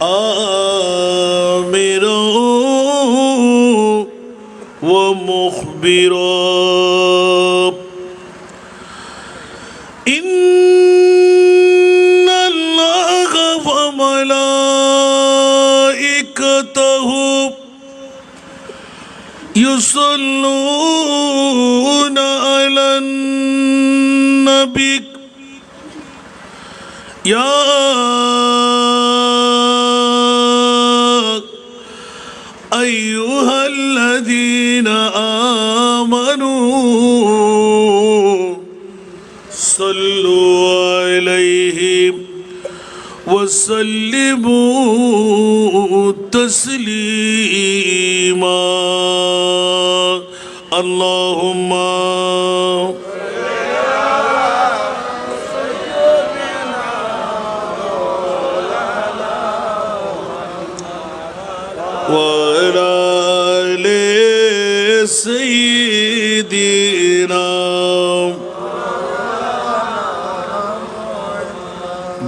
آمرا ومخبرا إن الله وملائكته يصلون على النبي يا أيها الذين آمنوا صلوا عليه وسلموا تسليما اللهم وعلى آل سيدنا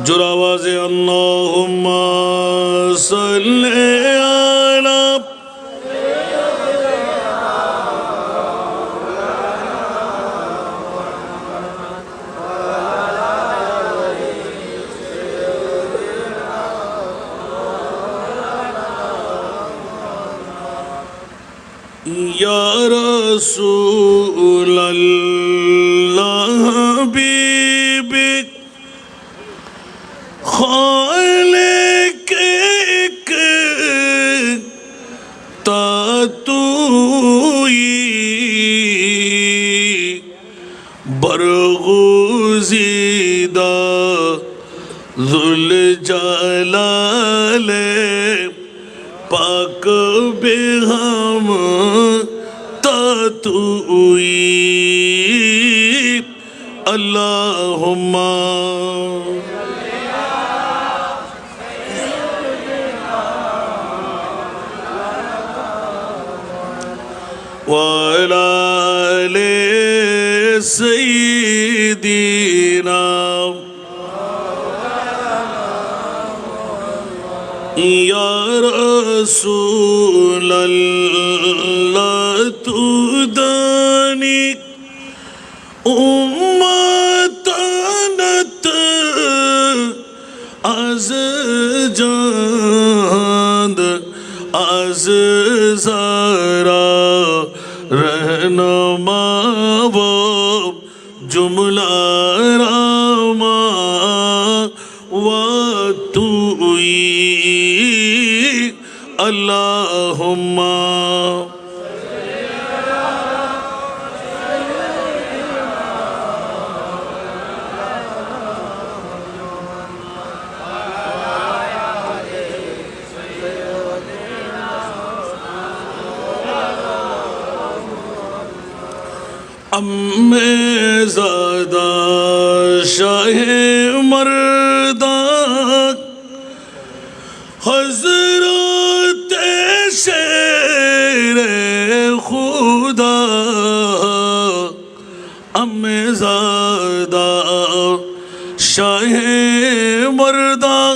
جر آواز اللهم صل على یا رسول اللہ حبیبک خالق تاتوئی برگزیدہ ذوالجلال پاک بے ہم تاتوئی اللہم وعلى آل سيدنا يا رسول الله تداني امتانت از جاند از زارا رہنما و جملہ راما و توئی اللہم میں زادہ شاہ مردہ حضرت شیر خدا زادہ شاہ مردہ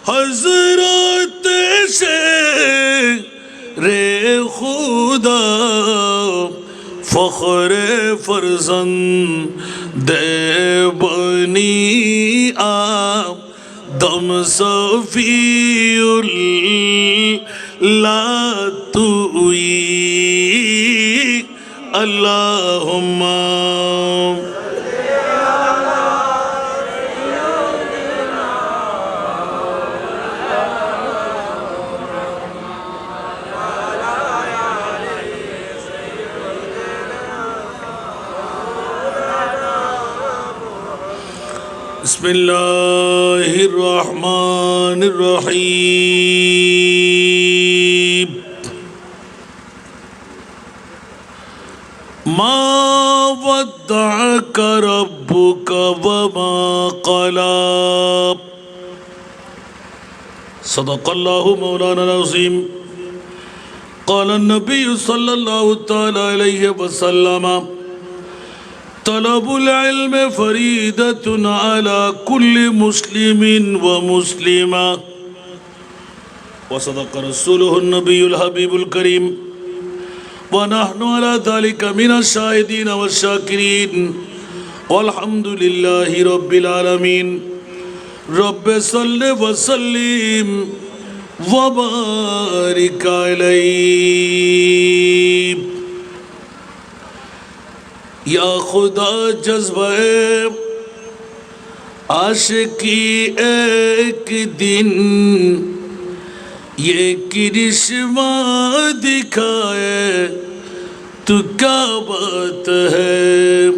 حضرت شیر خدا فخر فرزند بنی آدم صفی اللہ توئی اللہم بسم اللہ الرحمن الرحیم ما ودعک ربک وما قلى صدق اللہ مولانا العظیم قال النبی صلی اللہ تعالی علیہ وسلم طلب العلم فریضۃ علی کل مسلم ومسلمہ وصدق رسولہ النبی الحبیب الکریم ونحن على ذلك من الشاهدين والشاكرين والحمد لله رب العالمين رب صل وسلم وبارك عليه یا خدا جذبہ عاشقی ایک دن یہ کرشمہ دکھائے تو کیا بات ہے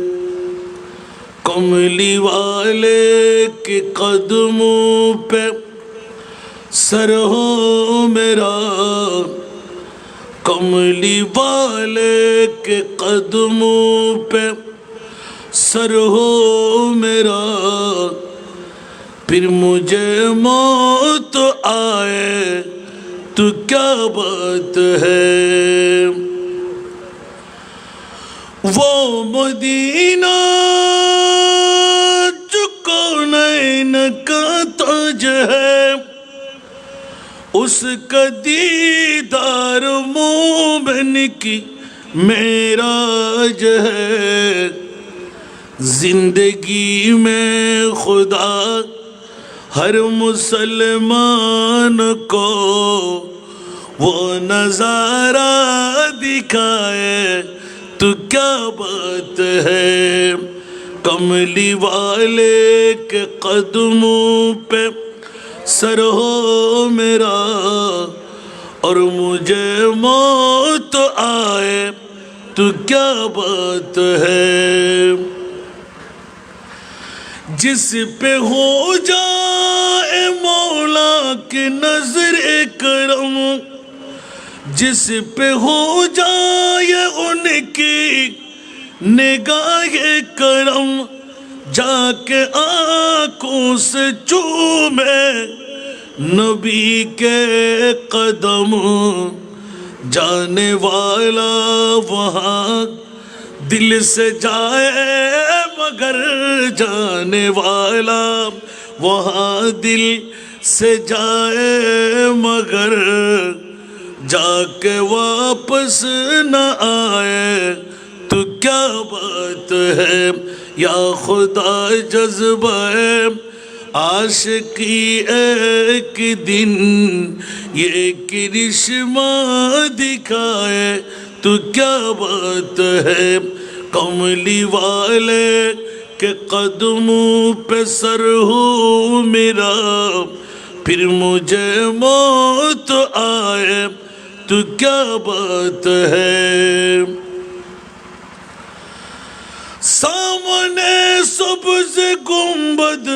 کملی والے کے قدموں پہ سر ہو میرا کملی والے کے قدموں پہ سر ہو میرا پھر مجھے موت آئے تو کیا بات ہے وہ مدینہ جو کونین کا تاج ہے اس کا دیدار مومن کی معراج ہے زندگی میں خدا ہر مسلمان کو وہ نظارہ دکھائے تو کیا بات ہے کملی والے کے قدموں پہ سر ہو میرا اور مجھے موت آئے تو کیا بات ہے جس پہ ہو جائے مولا کی نظر کرم جس پہ ہو جائے ان کی نگاہ کرم جا کے آنکھوں سے چومے نبی کے قدم جانے والا وہاں دل سے جائے مگر جانے والا وہاں دل سے جائے مگر جا کے واپس نہ آئے تو کیا بات ہے یا خدا جذبہ عاشقی ایک دن یہ کرشمہ دکھائے تو کیا بات ہے کملی والے کے قدموں پہ سر ہو میرا پھر مجھے موت آئے تو کیا بات ہے سامنے سبز گنبد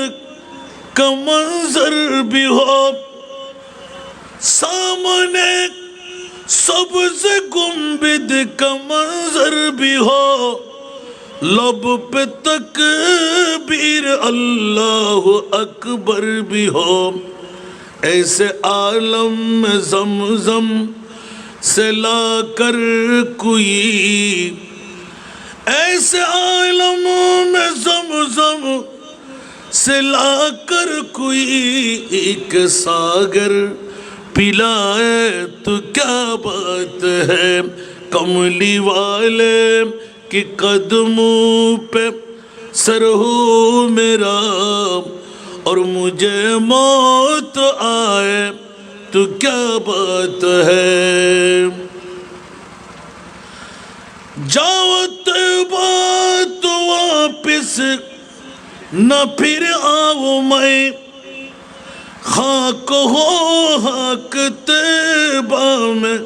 کا منظر بھی ہو سامنے سبز گنبد کا منظر بھی ہو لب پہ تکبیر اللہ اکبر بھی ہو ایسے عالم میں زمزم سے لا کر کوئی ایسے عالم میں زمزم سے لا کر کوئی ایک ساگر پلائے تو کیا بات ہے کملی والے کے قدموں پہ سر ہو میرا اور مجھے موت آئے تو کیا بات ہے جاؤ طیبہ تو واپس نہ پھر آؤ میں خاک ہو خاک طیبہ میں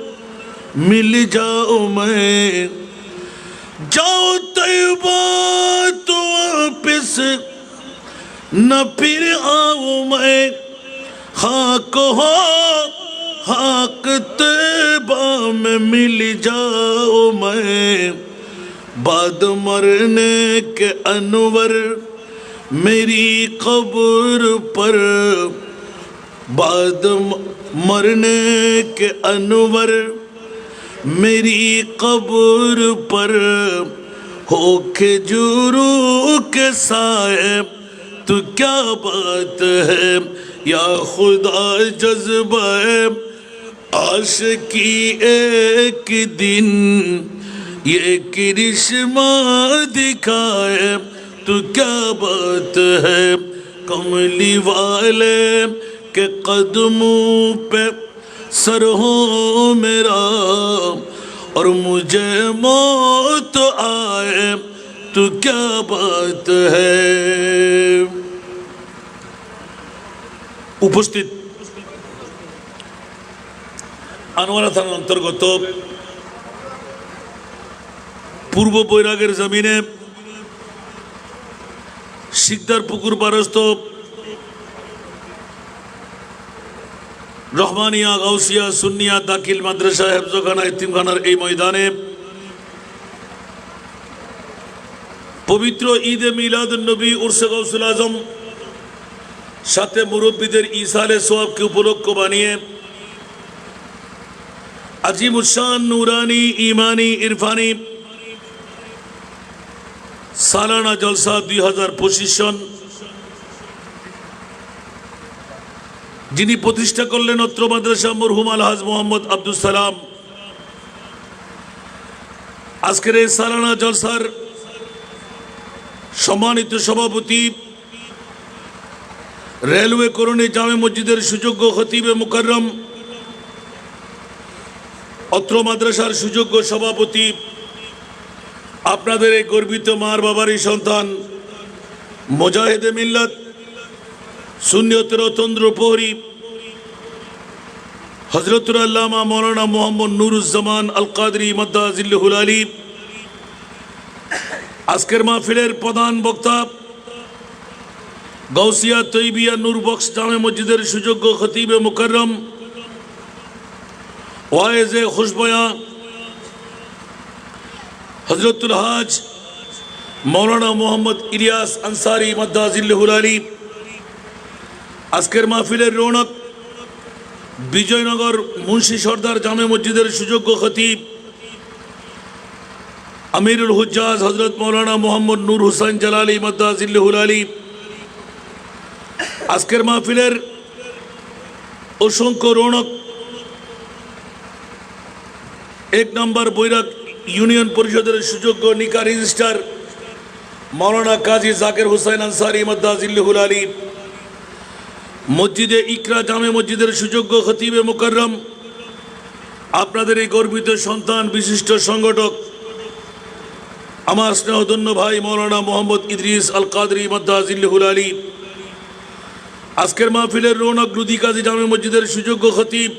مل جاؤ میں جاؤ طیبہ تو واپس نہ پھر آؤ میں خاک ہو خاک طیبہ میں مل جاؤ میں بعد مرنے کے انور میری قبر پر بعد مرنے کے انور میری قبر پر हो खजूरों के साए तो क्या बात है या खुदा जज्बा आशिकी एक दिन ये करिश्मा दिखाए तो क्या बात है कमली वाले के कदमों पे सर हो मेरा और मुझे मौत आए तो क्या बात है। उपस्थित আনোয়ারা থানার অন্তর্গত পূর্ব বৈরাগের জমিনে শিকদার পুকুর পারস্থ রহমানিয়া গাউসিয়া সুন্নিয়া দাখিল মাদ্রাসা হেফজখানা এতিমখানার এই ময়দানে পবিত্র ঈদে মিলাদুন নবী উরসে গাউসুল আজম সাথে মুরব্বীদের ইসালে সোয়াবকে উপলক্ষ বানিয়ে আজিমুশান নুরানি ইমানি ইরফানি সালানা জলসা 2025 যিনি প্রতিষ্ঠা করলেন অত্র মাদ্রাসা মরহুম আলহাজ মোহাম্মদ আব্দুল সালাম। আজকের এই সালানা জলসার সম্মানিত সভাপতি রেলওয়ে করণী জামে মসজিদের সুযোগ্য খতিবে মুকাররম অত্র মাদ্রাসার সুযোগ্য সভাপতি আপনাদের এই গর্বিত মার বাবারই সন্তান মুজাহিদে মিল্লাত সুন্নিয়তের অতন্দ্র প্রহরী হযরতুল আল্লামা মাওলানা মোহাম্মদ নুরুজ্জামান আল কাদরি মাদ্দাজিল্লাহুল আলী। আজকের মাহফিলের প্রধান বক্তা গাউসিয়া তৈবিয়া নূর বক্স জামে মসজিদের সুযোগ্য খতিবে মুকাররম ওয়াইজে খুশবয়া হযরতুল হাজ মাওলানা মোহাম্মদ ইলিয়াস আনসারি মাদ্দাজিল্লাহুল আলী। আজকের মাহফিলের রৌনক বিজয়নগর মুন্সি সর্দার জামে মসজিদের সুযোগ্য খতিব আমিরুল হুজ্জাজ হযরত মাওলানা মোহাম্মদ নূর হুসাইন জালালি মাদ্দাজিল্লাহুল আলী। আজকের মাহফিলের অসংখ্য রৌনক 1 নম্বর বৈরাগ ইউনিয়ন পরিষদের সুযোগ্য নিকা রেজিস্ট্রার মাওলানা কাজী জাকির হুসাইন আনসারি মাদ্দাজিল্লাহুল আলী। মসজিদে ইকরা জামে মসজিদের সুযোগ্য খতিবে মুকাররম আপনাদের এই গর্বিত সন্তান বিশিষ্ট সংগঠক আমার স্নেহধন্য ভাই মাওলানা মোহাম্মদ ইদ্রিস আল কাদরি মাদ্দাজিল্লাহুল আলী। আজকের মাহফিলের রৌনক নদী কাজী জামে মসজিদের সুযোগ্য খতিব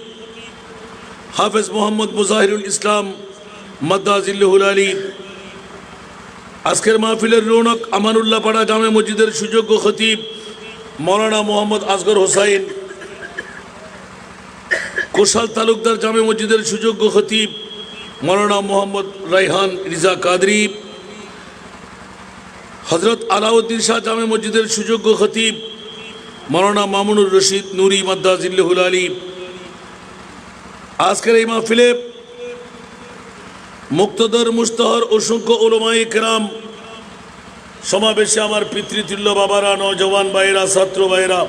হাফেজ মোহাম্মদ মুজাহিরুল ইসলাম মাদ্দাজিল্লাহুল আলী। আজকের মাহফিলের রৌনক আমানুল্লাহ পাড়া জামে মসজিদের সুযোগ্য খতিব মাওলানা মোহাম্মদ আসগর হোসাইন। কোশাল তালুকদার জামে মসজিদের সুযোগ্য খতিব মাওলানা মোহাম্মদ রাইহান রিজা কাদরি। হযরত আলাউদ্দিন শাহ জামে মসজিদের সুযোগ্য খতিব মাওলানা মামুনুর রশিদ নুরি মাদ্দাজিল্লাহুল আলী। আজকের এই মাহফিলে মুক্তদর মুস্তাহর অসংখ্য উলামায়ে কেরাম সমাবেশে আমার পিতৃতুল্য বাবারা নওজওয়ান ভাইরা ছাত্র ভাইরা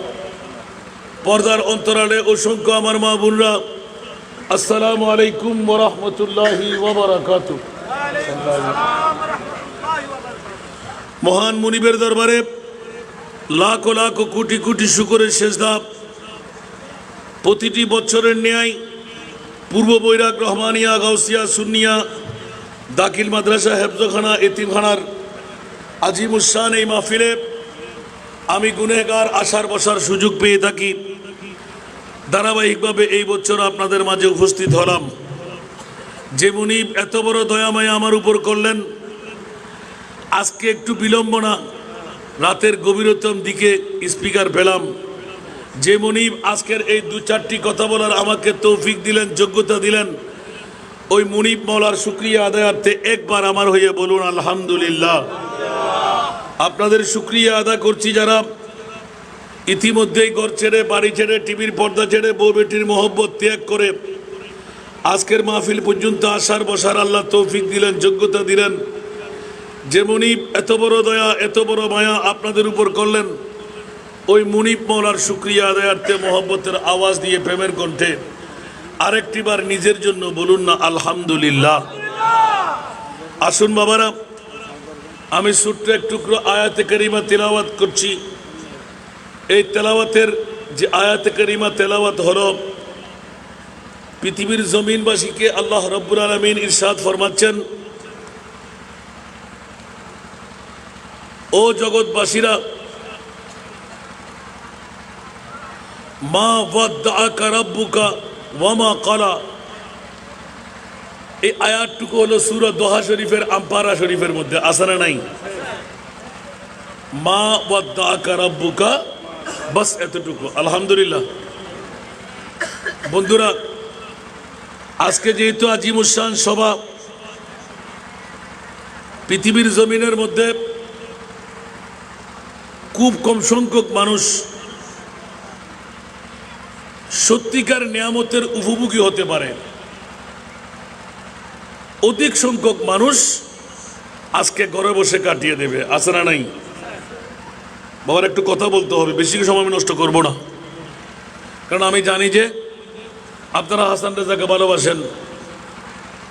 পর্দার অন্তরালে অসংখ্য আমার মা বোনরা আসসালামু আলাইকুম ওয়া রাহমাতুল্লাহি ওয়া বারাকাতুহু। মহান মুনিবের দরবারে লাখো লাখো কোটি কোটি শুকরের সেজদা। প্রতিটি বছরের ন্যায় পূর্ব বৈরাগ রহমানিয়া গাউসিয়া সুন্নিয়া দাখিল মাদ্রাসা হেফজখানা এতিমখানার আজিমুশান এই মাহফিলে আমি গুনেহগার আসার বসার সুযোগ পেয়ে থাকি। ধারাবাহিকভাবে এই বছর আপনাদের মাঝে উপস্থিত হলাম। যে মুনিব এত বড় দয়াময় আমার উপর করলেন, আজকে একটু বিলম্ব না রাতের গভীরতম দিকে স্পিকার পেলাম। যে মুনিব আজকের এই 2-4টি কথা বলার আমাকে তৌফিক দিলেন, যোগ্যতা দিলেন, ওই মুনিব মাওলার শুকরিয়া আদায়ার্থে একবার আমার হয়ে বলুন আলহামদুলিল্লাহ। আপনাদের শুকরিয়া আদা করছি যারা ইতিমধ্যেই ঘর ছেড়ে বাড়ি ছেড়ে টিভির পর্দা ছেড়ে বউ বেটির মোহব্বত ত্যাগ করে আজকের মাহফিল পর্যন্ত আসার বসার আল্লাহ তৌফিক দিলেন, যোগ্যতা দিলেন। যে মুনিব এত বড় দয়া এত বড় মায়া আপনাদের উপর করলেন, ওই মুনিব মওলার শুকরিয়া আদায়ার্থে মোহব্বতের আওয়াজ দিয়ে প্রেমের কণ্ঠে আরেকটি বার নিজের জন্য বলুন না আলহামদুলিল্লাহ। আসুন বাবারা, আমি ছোট্ট এক টুকরো আয়াতে কারিমা তেলাওয়াত করছি। এই তেলাওয়াতের যে আয়াতে কারিমা তেলাওয়াত হলো, পৃথিবীর জমিনবাসীকে আল্লাহ রাব্বুল আলামিন ইরশাদ ফরমাচ্ছেন, ও জগৎবাসীরা, মা ওয়াদ্দাআকা রাব্বুকা ওয়া মা ক্বালা। এই আয়াতটুকু হলো সূরা দোহা শরীফের আম্পারা শরীফের মধ্যে, আছে না নাই? মা ওয়াদ্দাআকা রাব্বুকা, বাস এতটুকু। আলহামদুলিল্লাহ। বন্ধুরা, আজকে যেহেতু আজিমুশান সভা, পৃথিবীর জমিনের মধ্যে খুব কম সংখ্যক মানুষ সত্যিকার নিয়ামতের উপভোগী হতে পারে। অধিক সংখ্যক মানুষ আজকে ঘরে বসে কাটিয়ে দেবে, আছে না নাই? বাবার একটু কথা বলতে হবে, বেশি সময় আমি নষ্ট করব না, কারণ আমি জানি যে আপনারা হাসান রেজাকে ভালোবাসেন,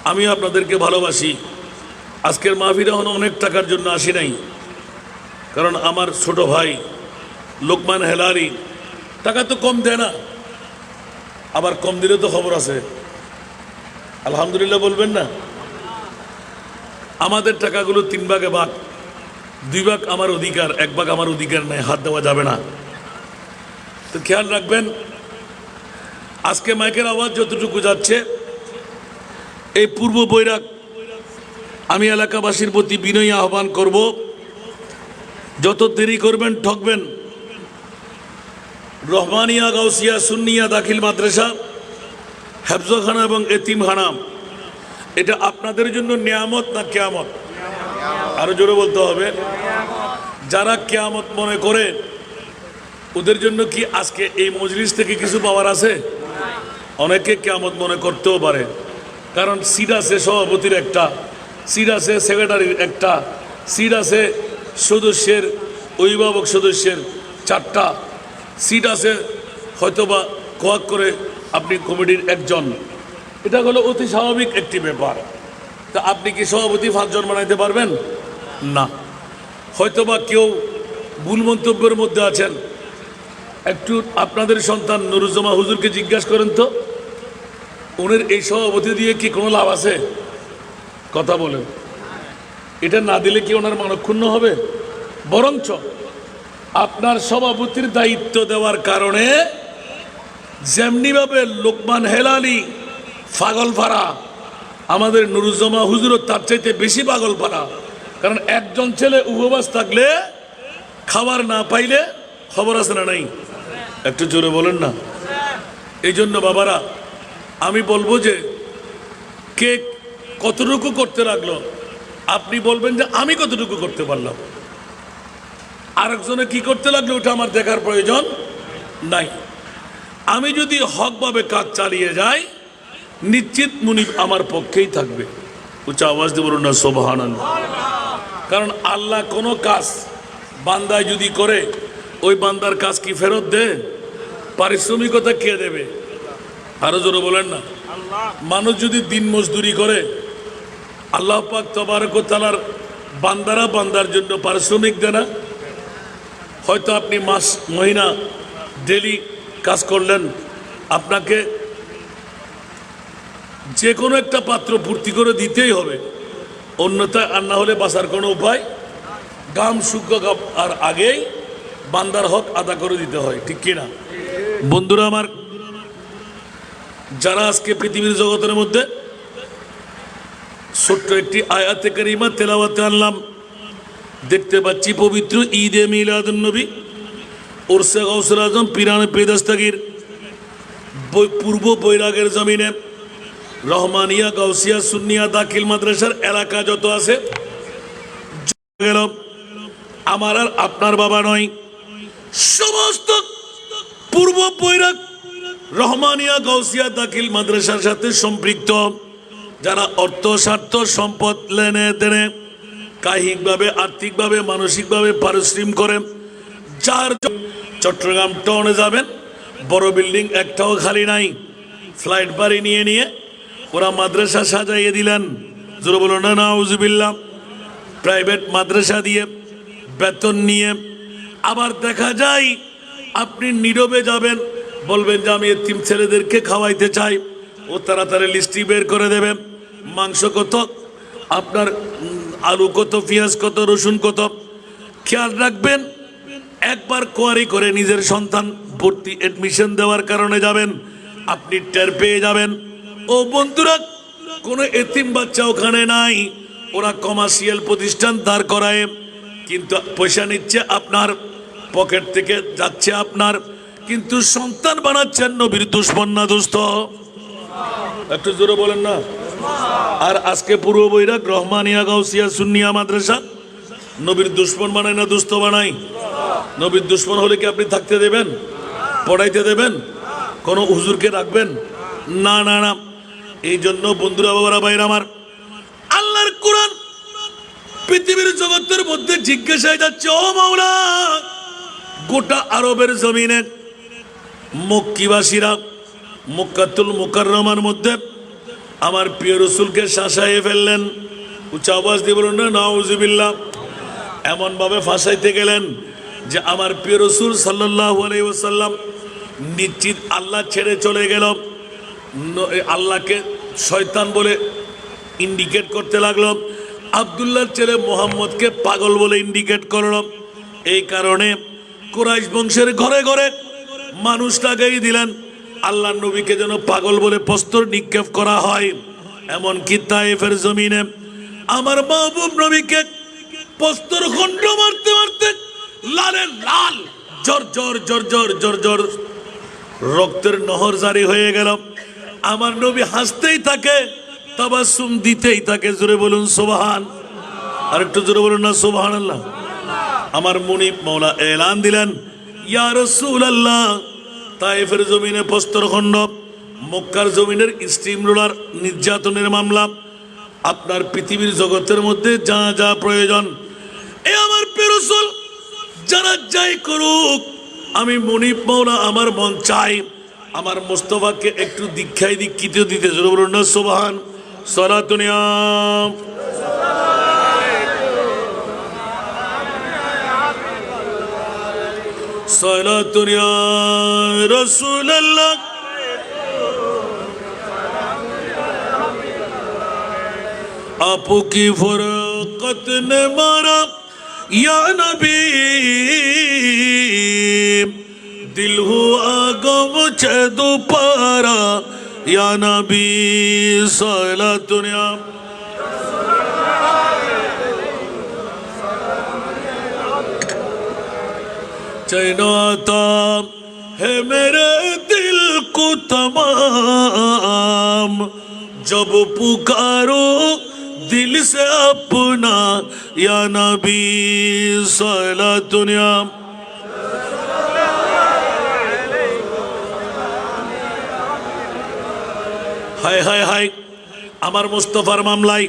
আমি আপনাদেরকে ভালোবাসি। আজকের মাহফিলে এখন অনেক টাকার জন্য আসি নাই, কারণ আমার ছোট ভাই লোকমান হেলারি টাকা তো কম দেয় না, আবার কম দিলে তো খবর আছে। আলহামদুলিল্লাহ বলবেন না? আমাদের টাকাগুলো 3 ভাগে ভাগ, 2 ভাগ আমার অধিকার, 1 ভাগ আমার অধিকার নাই, হাত দেওয়া যাবে না। তো খেয়াল রাখবেন, আজকে মাইকের আওয়াজ যতটুকু যাচ্ছে, এই পূর্ব বৈরাগ আমি এলাকাবাসীর প্রতি বিনয়ী আহ্বান করব, যত দেরি করবেন ঠকবেন। রহমানিয়া গাউসিয়া সুন্নিয়া দাখিল মাদ্রাসা, হেফজখানা এবং এতিমখানা, এটা আপনাদের জন্য নিয়ামত না কিয়ামত? আরো জোরে বলতে হবে। যারা কিয়ামত মনে করে, ওদের জন্য কি আজকে এই মজলিস থেকে কিছু পাওয়ার আছে? অনেকে কিয়ামত মনে করতেও পারে, কারণ সিট আছে সভাপতির একটা, সিট আছে সেক্রেটারির একটা, সিট আছে সদস্যের, অভিভাবক সদস্যের 4টা সিট আছে, হয়তোবা কোয়াক করে আপনি কমিটির একজন। এটা হলো অতি স্বাভাবিক একটি ব্যাপার। তা আপনি কি সভাপতি 5 জন বানাইতে পারবেন? না। হয়তোবা কেউ ভুল মন্তব্যের মধ্যে আছেন, একটু আপনাদের সন্তান নুরুজ্জামান হুজুরকে জিজ্ঞাসা করেন তো, ওনার এই সভাপতি দিয়ে কি কোনো লাভ আছে? কথা বলেন। এটা না দিলে কি ওনার মনক্ষুণ্ণ হবে? বরঞ্চ আপনার সভাপতির দায়িত্ব দেওয়ার কারণে যেমনিভাবে লোকমান হেলালি পাগল ফাড়া, আমাদের নুরুজ্জামান হুজুরও তার চাইতে বেশি পাগল ফাড়া। কারণ একজন ছেলে উপবাস থাকলে, খাবার না পাইলে খবর আছে না নাই? একটু জোরে বলেন না। এই জন্য বাবারা, আমি বলবো যে কে কতটুকু করতে লাগলো, আপনি বলবেন যে আমি কতটুকু করতে পারলাম। আরেকজনে কি করতে লাগলো ওটা আমার দেখার প্রয়োজন নাই। আমি যদি হকভাবে কাজ চালিয়ে যাই, নিশ্চিত মুনিব আমার পক্ষেই থাকবে। উচ্চ আওয়াজ দিয়ে বলুন না সুবহানাল্লাহ। কারণ আল্লাহ কোনো কাজ বান্দায় যদি করে, ওই বান্দার কাজ কি ফেরত দেয়? পারিশ্রমিকতা কে দেবে? আরো জোরে বলেন না। মানুষ যদি দিন মজদুরি করে, আল্লাহ পাক তাবারক ওয়া তাআলার বান্দারা বান্দার জন্য পারিশ্রমিক দেয় না? হয়তো আপনি মাস মহিনা ডেলি কাজ করলেন, আপনাকে যে কোনো একটা পাত্র পূর্তি করে দিতেই হবে, অন্যথায় আর না হলে বাঁচার কোনো উপায়। গাম শুকনো আর আগেই বান্দার হক আদা করে দিতে হয়, ঠিক কিনা? বন্ধুরা আমার, যারা আজকে পৃথিবীর জগতের মধ্যে ছোট্ট একটি আয়াতে কারিমা তেলাওয়াতে আনলাম, দেখতে পাচ্ছি পবিত্র ঈদে মিলাদুন নবী, ওরসে গাউসুল আজম পিরানে পেদাস্তাগির পূর্ব বৈরাগের জমিনে রহমানিয়া গাউসিয়া সুন্নিয়া দাখিল মাদ্রাসার এলাকা যত আছে, গেল আমার আর আপনার বাবা নয়, সমস্ত পূর্ব বৈরাগ রহমানিয়া গাউসিয়া দাখিল মাদ্রাসার সাথে সম্পৃক্ত যারা অর্থ স্বার্থ সম্পদ লেনে দেনে কায়িকভাবে, আর্থিকভাবে, মানসিকভাবে পারিশ্রম করে। যার চট্টগ্রাম টাউনে যাবেন, বড় বিল্ডিং একটাও খালি নাই, ফ্লাইট বাড়ি নিয়ে নিয়ে ওরা মাদ্রাসা সাজাইয়ে দিলেন। জোরে বলো না নাউজুবিল্লাহ। প্রাইভেট মাদ্রাসা দিয়ে বেতন নিয়ে। আবার দেখা যায় আপনি নীরবে যাবেন, বলবেন যে আমি এতিম ছেলেদেরকে খাওয়াইতে চাই, ও তাড়াতাড়ি লিস্টি বের করে দেবে। মাংস কত, আপনার আলু কত, পেঁয়াজ কত, রসুন কত। খেয়াল রাখবেন, একবার কোয়ারি করে নিজের সন্তান ভর্তি এডমিশন দেওয়ার কারণে যাবেন, আপনি টের পেয়ে যাবেন। ও বন্ধুরা, কোনো এতিম বাচ্চা ওখানে নাই, ওরা কমার্শিয়াল প্রতিষ্ঠান দাঁড় করায়, কিন্তু পয়সা নিচ্ছে আপনার পকেট থেকে, যাচ্ছে আপনার, কিন্তু সন্তান বানাচ্ছেন নবীর দুশমন না দোস্ত? একটু জোরে বলেন না। আর আজকে পূর্ব বৈরাগ রহমানিয়া গাউসিয়া সুন্নিয়া মাদ্রাসা নবীর দুশমন বানায় না দোস্ত বানাই? নবীর দুশমন হলে কি আপনি থাকতে দেবেন, পড়াইতে দেবেন, কোনো হুজুরকে রাখবেন? না না না। এই জন্য বন্ধুরা, বাবারা, ভাইরা আমার, আল্লাহর কোরআন পৃথিবীর জগতের মধ্যে জিজ্ঞাসায় যাচ্ছে, ও মাওলা, গোটা আরবের জমিনে মক্কিবাসীরা মক্কাতুল মুকাররমার মধ্যে আমার প্রিয় রসুলকে শাসাইয়ে ফেললেন। উচ্চ আওয়াজ দিয়ে বলুন না নাউজুবিল্লাহ। এমন ভাবে ফাঁসাইতে গেলেন যে আমার প্রিয় রসুল সাল্লাল্লাহু আলাইহি ওয়াসাল্লাম নিশ্চিত আল্লাহ ছেড়ে চলে গেল। আল্লাহকে শয়তান বলে ইন্ডিকেট করতে লাগলো, আব্দুল্লাহর ছেলে মোহাম্মদকে পাগল বলে ইন্ডিকেট করলো। এই কারণে কুরাইশ বংশের ঘরে ঘরে মানুষ লাগাই দিলেন আল্লাহ নবীকে যেন পাগল বলে প্রস্তর নিক্ষেপ করা হয়। এমনকি তায়েফের জমিনে আমার মাহবুব নবীকে প্রস্তর খণ্ড মারতে মারতে লালে লাল জর জর জর জর জর জর রক্তের নহর জারি হয়ে গেল। আমার নবী হাসতেই থাকে, তাবাসসুম দিতেই থাকে। জোরে বলুন সুবহান। আর একটু জোরে বলুন না সুবহানাল্লাহ। আমার মুনিব মাওলা এলান দিলেন, ইয়া রাসূলুল্লাহ, তায়েফের জমিনে প্রস্তরখণ্ড, মক্কার জমিনের স্টিম রোলার নির্যাতনের মামলা, আপনার পৃথিবীর জগতের মধ্যে যা যা প্রয়োজন, এ আমার প্রিয় রাসূল যারা যাই করুক, আমি মুনিব মাওলা আমার মন চাই আমার মুস্তাফাকে একটু দীক্ষায় দীক্ষিত দিতে। জোরে বলুন না সুবহান। সালাতুন ইয়া সালাতুন ইয়া রাসূলুল্লাহ। आपू की फरकत ने मारा या नबी, दिल हुआ गम छे दोपहरा या नबी। सालातुन या चैन आता है मेरे दिल को तमाम, जब पुकारो दिल से अपना या नबी। सालातुन या হায় হায় হায়। আমার মুস্তাফার মামলায়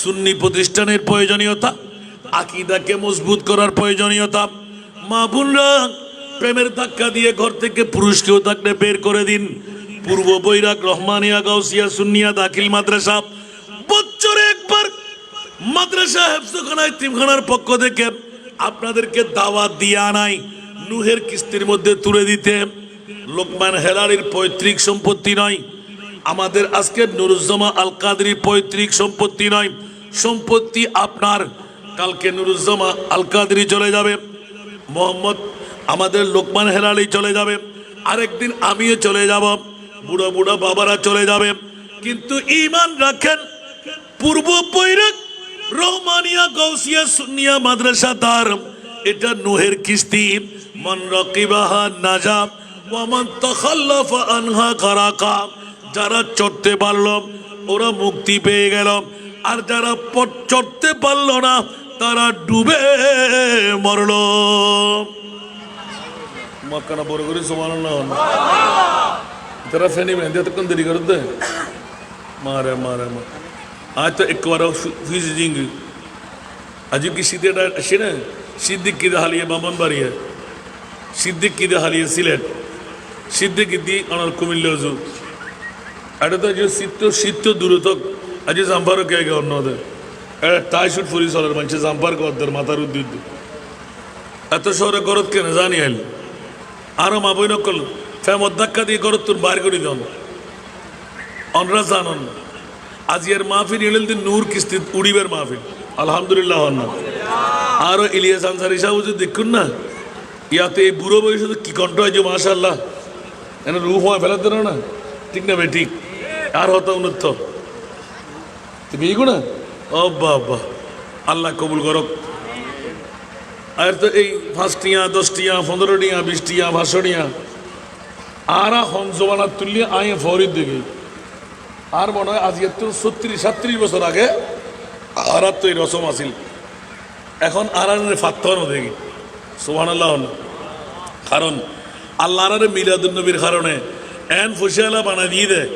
সুন্নি প্রতিষ্ঠানের প্রয়োজনীয়তা, আকীদাকে মজবুত করার প্রয়োজনীয়তা। মা বোনরা, প্রেমের ধাক্কা দিয়ে ঘর থেকে পুরুষকেও থাকলে বের করে দিন। পূর্ব বৈরাগ রহমানিয়া গাউসিয়া সুন্নিয়া দাখিল মাদ্রাসা বছরে একবার মাদ্রাসা হেফজখানা এতিমখানার পক্ষ থেকে আপনাদেরকে দাওয়াত দিয়ে আনাই নুহের কিস্তির মধ্যে তুলে দিতে। লোকমান হেলালির পৈতৃক সম্পত্তি নয়, আমাদের আজকে নুরুজ্জামা আল কাদরির পৈতৃক সম্পত্তি নয়, সম্পত্তি আপনার। কালকে নুরুজ্জামা আল কাদরি চলে যাবে, মোহাম্মদ আমাদের লোকমান হেলালি চলে যাবে, আরেকদিন আমিও চলে যাব, বুড়া বুড়া বাবারা চলে যাবে। কিন্তু ঈমান রাখেন, পূর্ব বৈরাগ রহমানিয়া গাউসিয়া সুন্নিয়া মাদ্রাসা তার, এটা নুহের কিস্তি। মান রাকিবাহা নাজা ওয়া মান তাখাল্লাফা আনহা গারাকা। যারা চড়তে পারল ওরা মুক্তি পেয়ে গেল, আর যারা চড়তে পারল না তারা ডুবে মরল। মক্কানা বড় করে সুবহানাল্লাহ। তারা ফেনি মেহেন্দি এতক্ষণ দেরি করে দে মারে মারে মারে। आज तो एक बार फीस देंगे আজও কি শীতেটা আসে না সিদ্দিক কিদে হালিয়ে বামন বাড়িয়ে সিদ্দিক কিদে হালিয়ে সিলেট সিদ্দিক কিদি আমার কুমিল্লা হজু এটা তো শীত তো দূরত আজ জাম্পারও কে গে অন্যদের এটা টাই শুট ফুরি চলের মানুষের জাম্পার করদের মাথার উদ্যুদ্ধ এত শহরে গরত কেন জানি আইল আরো মা বই নকল ফেমত ধাক্কা দিয়ে গরত তোর বার করে দেন অনরা জানন আজিয়ার মাহফিল এলেন দিন নূর কিস্তি উড়িবের মাহফিল আলহামদুলিল্লাহ না আরো ইলিয়াস আনসারি সাহেব যদি দেখুন না ইয়াতে এই বুড়ো বয়সে কি কণ্ঠ হয়েছে মাশাআল্লাহ এনে রুহ হওয়া ফেলার দেন না ঠিক না ভাই ঠিক আর হতো উন্নত তুমি না ও বাবা আল্লাহ কবুল করক আর তো এই 5 টিয়া 10 টিয়া 15 টিয়া 20 টিয়া 500 টিয়া আর হনজবানা তুললে আয় ফরিদ দিকে আর মনে হয় আজকে তো 37 বছর আগে আর তো এই রসম আসিল এখন আর ফাত্তর দেখি সুবহানাল্লাহ কারণ আল্লাহর মিলাদুন নবীর কারণে এন ফুশিয়ালা বানা দিয়ে দেয়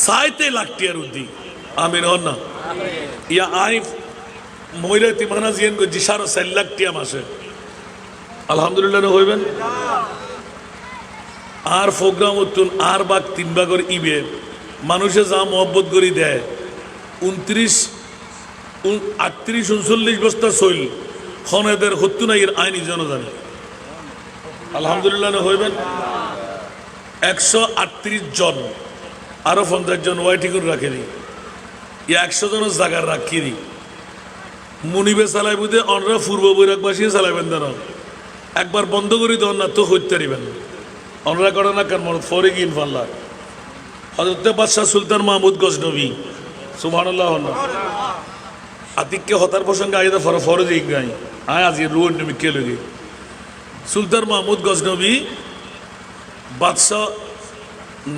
7 লাখ টিয়ার উদ্দি আমিন হন না ইয়া আই মহিলা তিমানা জিয়ান কো জিসার 4 লাখ টিয়া মাসে আলহামদুলিল্লাহ হইবেন আর প্রোগ্রাম উত্তুন আর বাক 3 ভাগের ইবে মানুষে যা মহব্বত করি দেয় 29 38 39 বস্তা সইল খনেদের হত্যু নাই এর আইনি জনজানে আলহামদুলিল্লাহ হইবেন 138 জন আরো 50 জন ওয়াইটি করে রাখে নি 100 জনের জায়গার রাখি দি মুনিবে চালাই বুঝে অনরা পূর্ব বৈরাগবাসী চালাইবেন দেন একবার বন্ধ করে দেন না তো হইতে পারিবেন অনরা করে না কার মন ফরে গিয়ে ইনফাল্লাহ হযরত বাদশাহ সুলতান মাহমুদ গজনবী সুবহানাল্লাহ আতিককে হতার প্রসঙ্গে আগে ফরজ এই গাই আয় আজ রুন তুমি কে লগে সুলতান মাহমুদ গজনবী বাদশাহ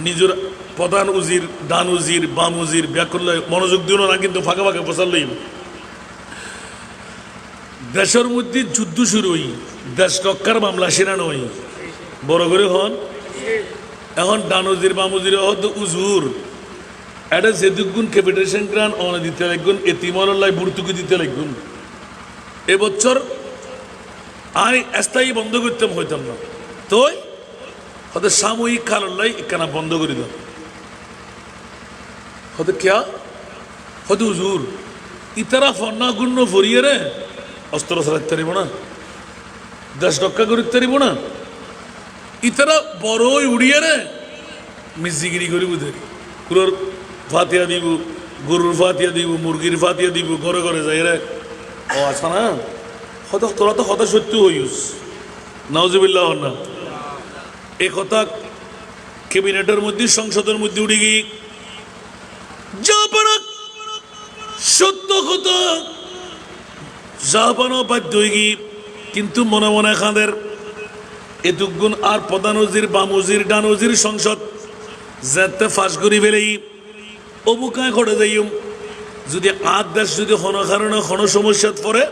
নিজের প্রধান উজির ডান উজির বাম উজির ব্যাকুল্য মনোযোগ দিও না কিন্তু ফাঁকা ফাঁকা প্রচার লইব দেশের মধ্যে যুদ্ধ শুরু হই দেশ রক্ষার মামলা সেরা নয় বড় করে হন এখন ডান উজির বাম উজির হত উজুর এটা যেদুগুণ ক্যাপিটেশন গ্রান অনে দিতে লাগুন এতিমল্লাই বুড়তুকি দিতে লাগুন এবছর আই স্থায়ী বন্ধ করতাম হইতাম না তো হতে সাময়িক কালল্লাই এখানে বন্ধ করে দাও হতে কেয়া হতে হুজুর ইতারা ফন্না গুণ্য ফরিয়ে রে অস্ত্র চালাতে পারিব না দেশ রক্ষা করতে পারিব না ইতারা বড়ই উড়িয়ে রে মিজিগিরি করিব কুলোর ফাতিয়া দিব গরুর ফাতিয়া দিব মুরগির ফাতিয়া দিব ঘরে ঘরে যাই রে ও আচ্ছা না হয়তো তোরা তো কথা সত্য হইস নাউজুবিল্লাহ না এই কথা ক্যাবিনেটের মধ্যে সংসদের মধ্যে উঠে গিয়ে যা পারা সত্য কথা যা পানো বাধ্য হয়ে গিয়ে কিন্তু মনে মনে খাঁদের এতুগুণ আর প্রধান উজির বাম উজির ডান উজির সংসদ যাতে ফাঁস করি ফেলেই অবুকায় ঘটে যাইম যদি আর দেশ যদি কোনো কারণে কোনো সমস্যাত পড়ে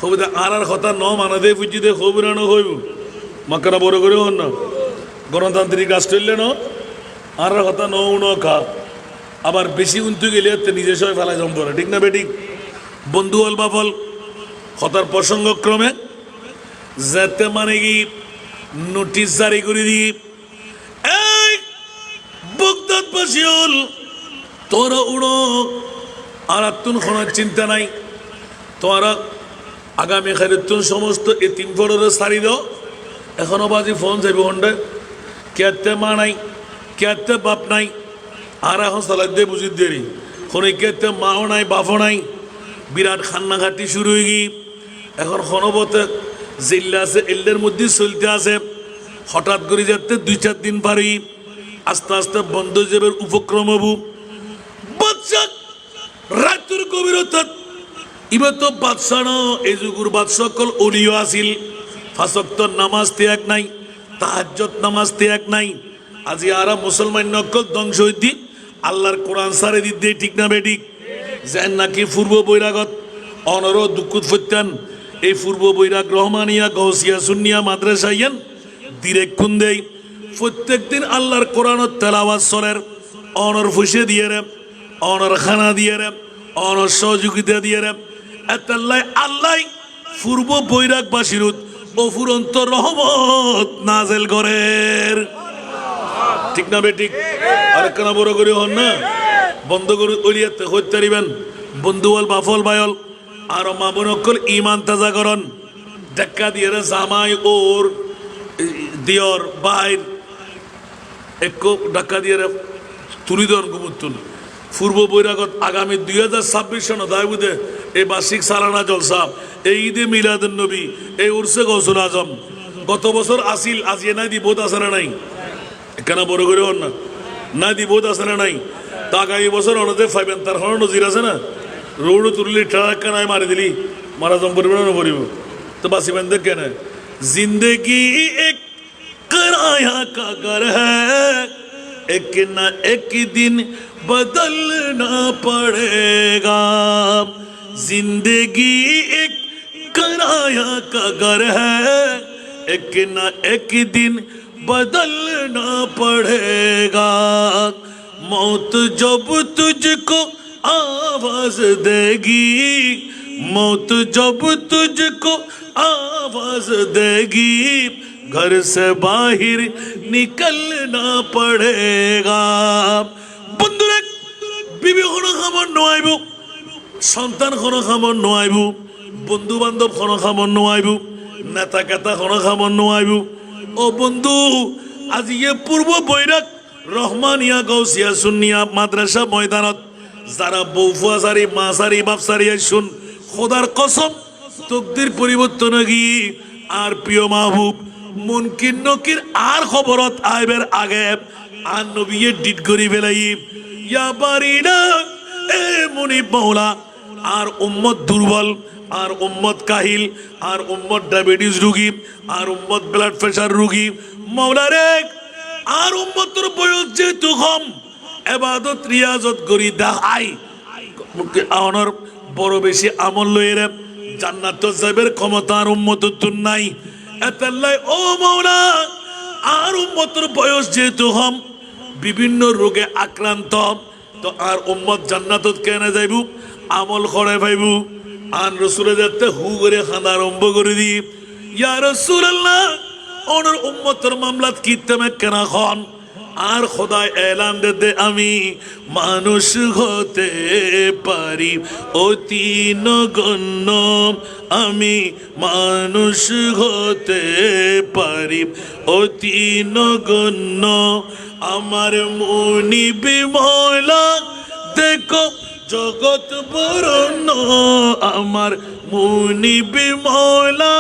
হবু আর কথা ন মানা দে বুঝি দে হবিরানো হইব মাকারা বড় করে হন না গণতান্ত্রিক রাষ্ট্র হইলে ন আর কথা ন খা আবার বেশি উন্তু গেলে নিজে সবাই ফেলা জম পড়ে ঠিক না বেঠিক বন্ধু হল বা ফল হতার প্রসঙ্গক্রমে যাতে মানে কি নোটিশ জারি করে দিই এই বগদাদবাসী হল তোরা উড়ো আর আত্মন খোনার চিন্তা নাই তোরা আগামী খারিতুন সমস্ত এতিম ফড়রে সারি দাও এখনো বাজি ফোন যাবে হন্ডে কেতে মা নাই কেতে বাপ নাই আর এখন সালাদ দিয়ে বুঝি দেরি খনি কেতে মাও নাই বাপও নাই বিরাট খান্নাঘাটি শুরু হয়ে গিয়ে এখন খনবতে জিল্লা আছে এল্লের মধ্যে চলতে আছে হঠাৎ করে যাতে 2-4 দিন পারি আস্তে আস্তে বন্ধ যাবে উপক্রম হবু বাদশাহ রাতুর গভীরতা ইবে তো বাদশাহ এই যুগুর বাদশাহ কল অলিও আসিল 5 ওয়াক্ত নামাজ ত্যাগ নাই তাহাজ্জুদ নামাজ ত্যাগ নাই আজি আরা মুসলমান নকল ধ্বংস হইতি আল্লাহর কোরআন সারে দিতে ঠিক না বেঠিক যেন নাকি পূর্ব বৈরাগত অনর দুঃখুত ফত্যান এই পূর্ব বৈরাগ রহমানিয়া গৌসিয়া সুন্নিয়া মাদ্রাসাইয়ান দিরেক্ষণ দেই প্রত্যেক দিন আল্লাহর কোরআনত তেলাওয়াত সরের অনর ফুসে দিয়ে রে অনর খানা দিয়ে রে অনর সহযোগিতা দিয়ে রে এতাল্লাই আল্লাহ পূর্ব বৈরাগবাসীর অফুরন্ত রহমত নাজেল করের। ঠিক না বেঠিক? আরেকখানা বড় করে হন না বন্ধ করে ওলিয়াতে হইতে পারিবেন বন্ধুওয়াল বাফল বায়ল আর মা বোন অকল ইমান তাজা করন ডাক্কা দিয়ে জামাই ওর দিয়র বাইর এক ডাক্কা দিয়ে তুলি দেন গুমুতুল পূর্ব বৈরাগত আগামী 2026 সন দায়বুদে এই বার্ষিক সালানা জলসা এই ঈদে মিলাদুন নবী এই উরসে গৌসুল আজম গত বছর আসিল আজিয়ে নাই দি বোধ আসে নাই কেন বড় করে হন না না দি বোধ আসে নাই তা আগামী বছর অনতে ফাইবেন তার হন নজির আছে না রোড তুললি ট্রাক নাই মারি দিলি মারা জম পরিব না পরিব তো বাসিবেন দেখ কেন जिंदगी एक किराया का घर है एक ना एक दिन बदलना पड़ेगा जिंदगी एक किराया का घर है एक ना एक दिन बदलना पड़ेगा मौत जब तुझको आवाज देगी मौत जब तुझको आवाज देगी घर से बाहर निकलना पड़ेगा बंधुरे বিবি কোনো খাবার নোয়াইব সন্তান কোনো খাবার নোয়াইব বন্ধু বান্ধব কোনো খাবার নোয়াইব নেতা কেতা কোনো খাবার নোয়াইব ও বন্ধু আজ ইয়ে পূর্ব বৈরাগ রহমানিয়া গৌসিয়া সুন্নিয়া মাদ্রাসা ময়দানত যারা বউফুয়াসারি মাসারি বাপসারি শুন খোদার কসম তকদির পরিবর্তন গিয়ে আর প্রিয় মাহবুব মুনকির নকির আর খবরত আইবের আগে আর নবীয়ে ডিট করি ফেলাই ইয়া বারিনা এ মুনিব মাওলা আর উম্মত দুর্বল আর উম্মত কাহিল আর উম্মত ডায়াবেটিস রোগী আর উম্মত ব্লাড প্রেশার রোগী মাওলা রে আর উম্মতের বয়স যেহেতু কম ইবাদত রিয়াজত করি দেখাই আওনার বড় বেশি আমল লইরে জান্নাত যাবের ক্ষমতা আর উম্মতের নাই এতাল্লাই ও মাওলা আর উম্মতের বয়স যেহেতু কম বিভিন্ন রোগে আক্রান্ত তো আর উম্মত জান্নাতত কেন যাইব আমল করে পাইব আন রাসূলের যাতে হু করে খানা আরম্ভ করে দি ইয়া রাসূলুল্লাহ ওনার উম্মতের মামলাত কিতমে কেন খন আর খোদা এলান দে আমি মানুষ হতে পারি অতি নগণ্য আমি মানুষ হতে পারি অতি নগণ্য আমার মুনিব মওলা দেখো জগৎ বরণ্য আমার মুনিব মওলা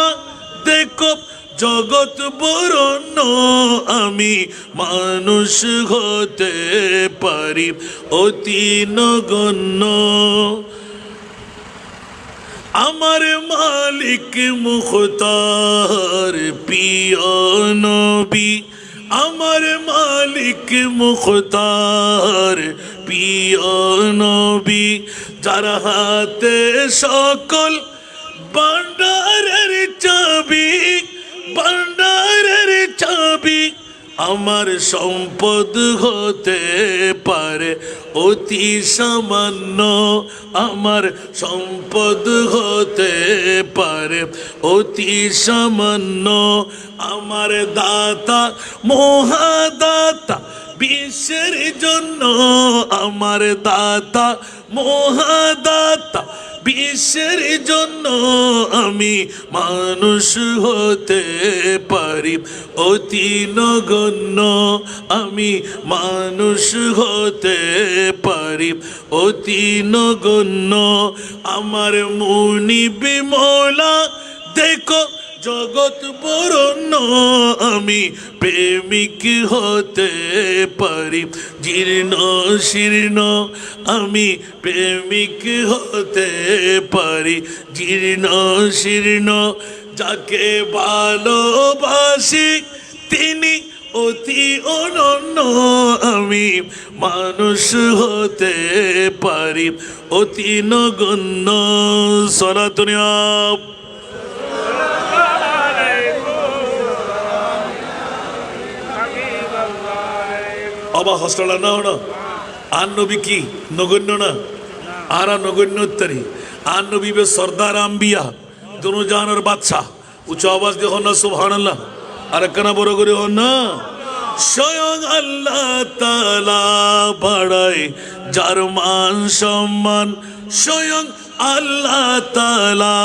দেখো জগৎ বরণ্য আমি মানুষ হতে পারি অতি নগণ্য আমার মালিক মুখতার প্রিয় নবী আমার মালিক মুখতার প্রিয় নবী যার হাতে সকল ভান্ডারের চাবি ভান্ডারের চাবি আমার সম্পদ হতে পারে অতি সামান্য আমার সম্পদ হতে পারে অতি সামান্য আমার দাতা মহাদাতা বিশ্বের জন্য আমার দাতা মহাদাতা বিশ্বের জন্য আমি মানুষ হতে পারি অতি নগণ্য আমি মানুষ হতে পারি অতি নগণ্য আমার মুনিব মওলা দেখো জগৎ বরণ্য আমি প্রেমিক হতে পারি জীর্ণ শীর্ণ আমি প্রেমিক হতে পারি জীর্ণ শীর্ণ যাকে ভালোবাসি তিনি অতি অনন্য আমি মানুষ হতে পারি অতি নগণ্য সলাতুনিয়া অবা হস্টলা না হন আর নবী কি নগণ্য না আর নগণ্য উত্তরী আর নবী বে সরদার আম্বিয়া দোনো জাহানের বাদশাহ। উচ্চ আওয়াজ দিয়ে হন না সুবহানাল্লাহ, আর একখানা বড় করে হন না। স্বয়ং আল্লাহ তাআলা বাড়ায় যার মান সম্মান, স্বয়ং আল্লাহ তাআলা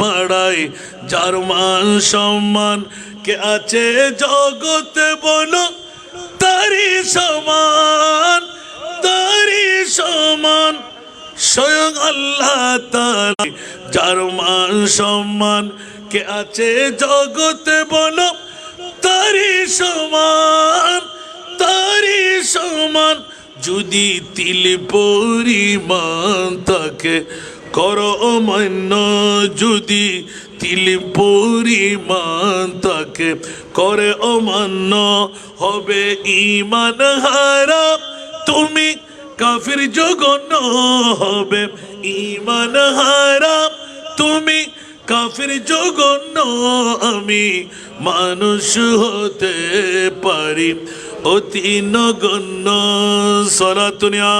বাড়ায় যার মান সম্মান। কে আছে জগতে বলো তারি সমান, তারি সমান। স্বয়ং আল্লাহ তাআলা যার মান সম্মান। কে আছে জগতে বলো তারি সমান, তারি সমান। যদি তিল পরিমাণ তাকে করো অমান্য, যদি তিল পরিমাণ তাকে করে অমান্য, হবে ঈমান হারা তুমি কাফির জঘন্য, হবে ঈমান হারা তুমি কাফির জঘন্য। আমি মানুষ হতে পারি অতি নগণ্য। সলাতুনিয়া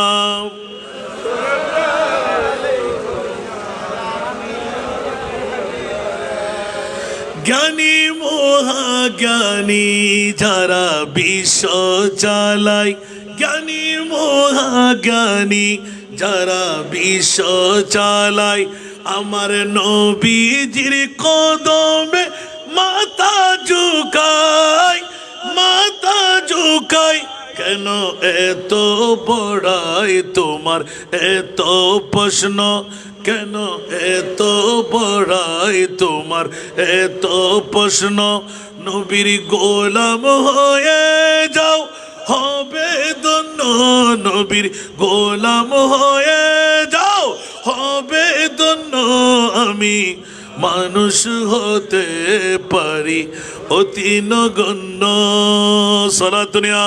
জ্ঞানী মহাজ্ঞানী যারা বিশ্ব চালায়, জ্ঞানী মহাজ্ঞানী যারা বিশ্ব চালায়, আমার নবীজির কদমে মাথা ঝুকায়, মাথা ঝুকায়। কেন এত বড়াই তোমার এত প্রশ্ন, কেন এত বড়াই তোমার এত প্রশ্ন। নবীর গোলাম হয়ে যাও হবে ধন্য, নবীর গোলাম হয়ে যাও হবে ধন্য। আমি মানুষ হতে পারি অতি নগণ্য। সালাতুনিয়া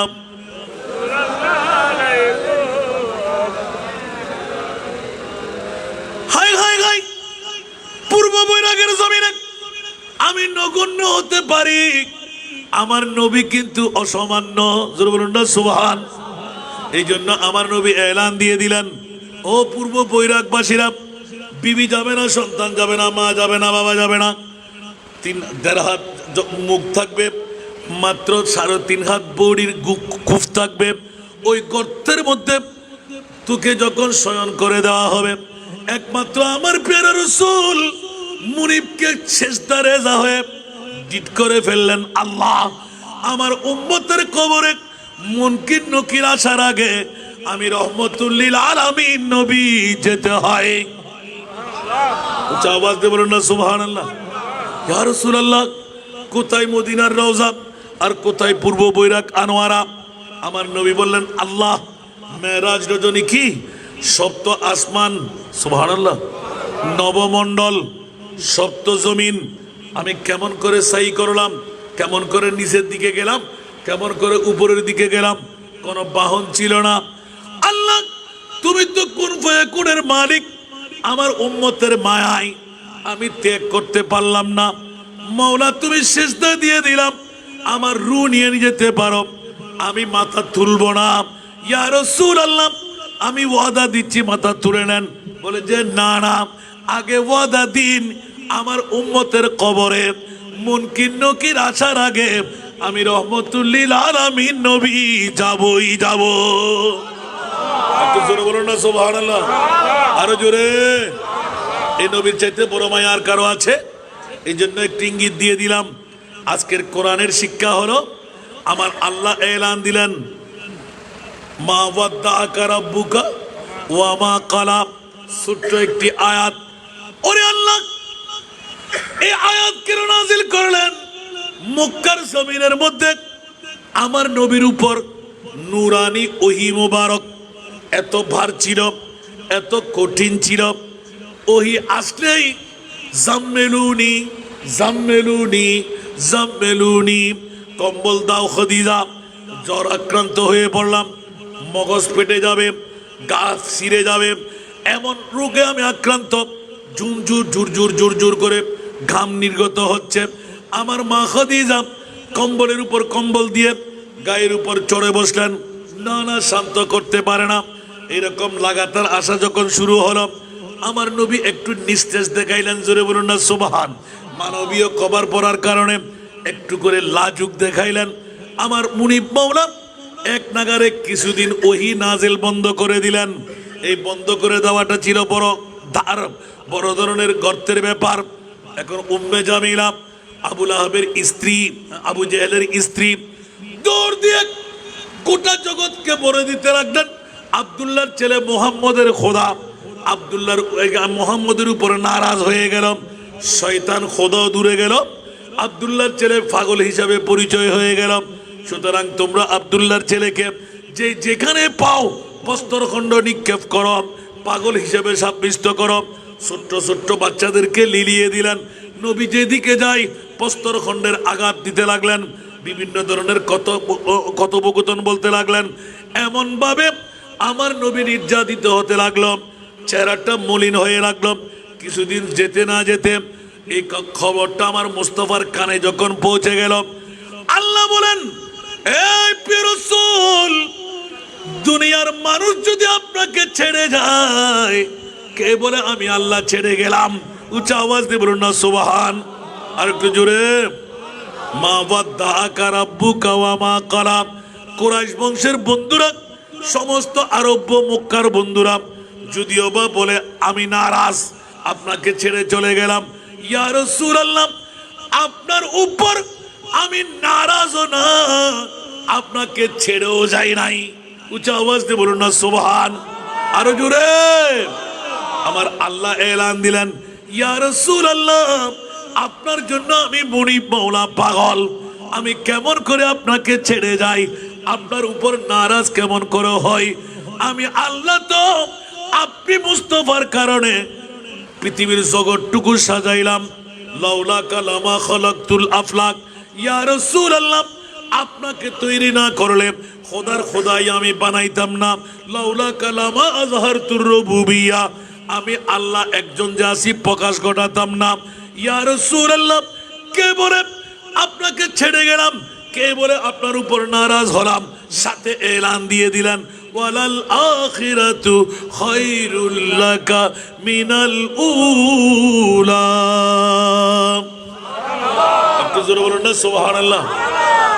হাই হাই হাই। পূর্ব বৈরাগের জমিনে আমি নগণ্য হতে পারি, আমার নবী কিন্তু অসামান্য। জোরে বলুন না সুবহান। এই জন্য আমার নবী এলান দিয়ে দিলেন, ও পূর্ব বৈরাগবাসীরা, বিবি যাবে না, সন্তান যাবে না, মা যাবে না, বাবা যাবে না। 3.5 হাত মুখ থাকবে, মাত্র 3.5 হাত বড়ির কুফ থাকবে। ওই গর্তের মধ্যে তোকে যখন শয়ন করে দেওয়া হবে, একমাত্র আমার প্রিয় রাসূল মুনিবকে সেজদা রেজা হয়ে ডিট করে ফেললেন, আল্লাহ আমার উম্মতের কবরে মুনকির নকির আসার আগে আমি রহমতুল লিল আলামিন নবী যেতে হয়। উচ্চ আওয়াজ দিয়ে বলুন না সুবহানাল্লাহ। ইয়া রাসূলুল্লাহ, কোথায় মদিনার রওজা আর কোথায় পূর্ব বৈরাগ আনোয়ারা? আমার নবী বললেন, আল্লাহ মেরাজ রজনী কি সপ্ত আসমান, সুবহানাল্লাহ, নবমণ্ডল, সপ্ত জমিন আমি কেমন করে সাই করলাম, কেমন করে নিচের দিকে গেলাম, কেমন করে উপরের দিকে গেলাম। কোনো বাহন ছিল না। আল্লাহ তুমি তো কুন ফায়াকুনের মালিক, আমার উম্মতের মায়ায় আমি ত্যাগ করতে পারলাম না। মাওলা তুমি সিজদা দিয়ে দিলাম, আমার রূহ নিয়ে যেতে পারো, আমি মাথা তুলবো না। ইয়া রাসূলুল্লাহ, আমি ওয়াদা দিচ্ছি মাথা তুলে নেন। বলে যে না না, আগে ওয়াদা দিন আমার উম্মতের কবরে মুনকির নকির আসার আগে আমি রহমতুল লিল আলামিন নবী যাবই যাব। একটু জোরে বলুন না সুবহানাল্লাহ, আরো জোরে। এই নবীর চাইতে বড় মায়া আর কারো আছে? এই জন্য একটু ইঙ্গিত দিয়ে দিলাম। আজকের কোরআনের শিক্ষা হলো, আমার আল্লাহ এলান দিলেন, মা ওয়াদ্দাআকা রাব্বুকা ওয়া মা ক্বালা, ছোট্ট একটি আয়াত। ওরে আল্লাহ এই আয়াত কেন নাযিল করলেন? মক্কার জমিনের মধ্যে আমার নবীর উপর নূরানি ওহী মোবারক এত ভার ছিল, এত কঠিন ছিল। ওহী আসলেই জাম্মেলুনি জাম্মেলুনি জাম্মেলুনি, কম্বল দাও খদিজা, জ্বর আক্রান্ত হয়ে পড়লাম, মগজ ফেটে যাবে, গা ছিঁড়ে যাবে, এমন রোগে আমি আক্রান্ত। ঝুরঝুর ঝুরঝুর ঝুরঝুর করে ঘাম নির্গত হচ্ছে। আমার মা খদিজা কম্বলের উপর কম্বল দিয়ে গায়ের উপর চড়ে বসলেন। না না, শান্ত করতে পারে না। এরকম লাগাতার আসা যখন শুরু হলো, আমার নবী একটু নিস্তেজ দেখাইলেন, জোরে বলুন না সুবহান। মানবীয় কভার পরার কারণে একটু করে লাজুক দেখাইলেন। আমার মুনিব মাওলা এক নাগারে কিছুদিন ওহি নাজিল বন্ধ করে দিলেন। এই বন্ধ করে দেওয়াটা ছিল বড় ধরনের গর্তের ব্যাপার। এখন উম্মে জামিলা আবু লাহাবের স্ত্রী, আবু জেহেলের স্ত্রী, দৌড় দিয়ে গোটা জগৎকে বলে দিতে লাগলেন আব্দুল্লাহর ছেলে মুহাম্মদের খোদা। আব্দুল্লাহর মুহাম্মদের উপরে নারাজ হয়ে গেল, শয়তান খোদা দূরে গেল, আব্দুল্লাহর ছেলে পাগল হিসাবে পরিচয় হয়ে গেল। সুতরাং তোমরা আব্দুল্লাহর ছেলেকে যে যেখানে পাও প্রস্তরখণ্ড নিক্ষেপ করো, পাগল হিসেবে সাব্যস্ত করো। ছোট্ট ছোট্ট বাচ্চাদেরকে লিলিয়ে দিলেন। নবী যেদিকে যায় প্রস্তরখণ্ডের আঘাত দিতে লাগলেন, বিভিন্ন ধরনের কথোপকথন বলতে লাগলেন। এমন ভাবে আমার নবী নির্যাতিত হতে লাগলো, চেহারাটা মলিন হয়ে লাগলো। কিছুদিন যেতে না যেতে এই খবরটা আমার মুস্তাফার কানে যখন পৌঁছে গেল, আল্লাহ বলেন, এই প্রিয় রাসূল, দুনিয়ার মানুষ যদি আপনাকে ছেড়ে যায়, কে বলে আমি আল্লাহ ছেড়ে গেলাম? উচ্চ আওয়াজ দিয়ে বলুন না সুবহান। আর একটু জোরে, মা ওয়াদ্দাআকা রাব্বুকা ওয়া মা ক্বালা। কুরাইশ বংশের বন্ধুরা, সমস্ত আরব মক্কার বন্ধুরা যদিও বা বলে আমি নারাজ, আপনাকে ছেড়ে চলে গেলাম, ইয়া রাসূলুল্লাহ আপনার উপর আমি নারাজও না, আপনাকে ছেড়েও যাই নাই। উচ্চ আওয়াজ দিয়ে বলুন না সুবহান। আরো জোরে, আমার আল্লাহ এলান দিলেন, ইয়া রাসূলুল্লাহ আপনার জন্য আমি মুনিব মাওলা পাগল, আমি কেমন করে আপনাকে ছেড়ে যাই, আপনার উপর নারাজ কেমন করে হয়? আমি আল্লাহ তো আপনি মুস্তাফার কারণে পৃথিবীর জগৎটুকু সাজাইলাম। লাউলা কালামা খালাকতুল আফলাক, ইয়া রাসূলুল্লাহ আপনাকে তৈরি না করলে খোদার খোদাই আমি বানাইতাম না। লাউলা কালামা আজহারতুর রুবুবিয়্যা, আমি আল্লাহ একজন যে আছি প্রকাশ ঘটাতাম না। ইয়া রাসূলুল্লাহ কে বলে আপনাকে ছেড়ে গেলাম, কে বলে আপনার উপর নারাজ হলাম? সাথে এলান দিয়ে দিলেন, ওয়ালাল আখিরাতু খায়রুল লাকা মিনাল উলা। একটু জোরে বলুন না সুবহানাল্লাহ।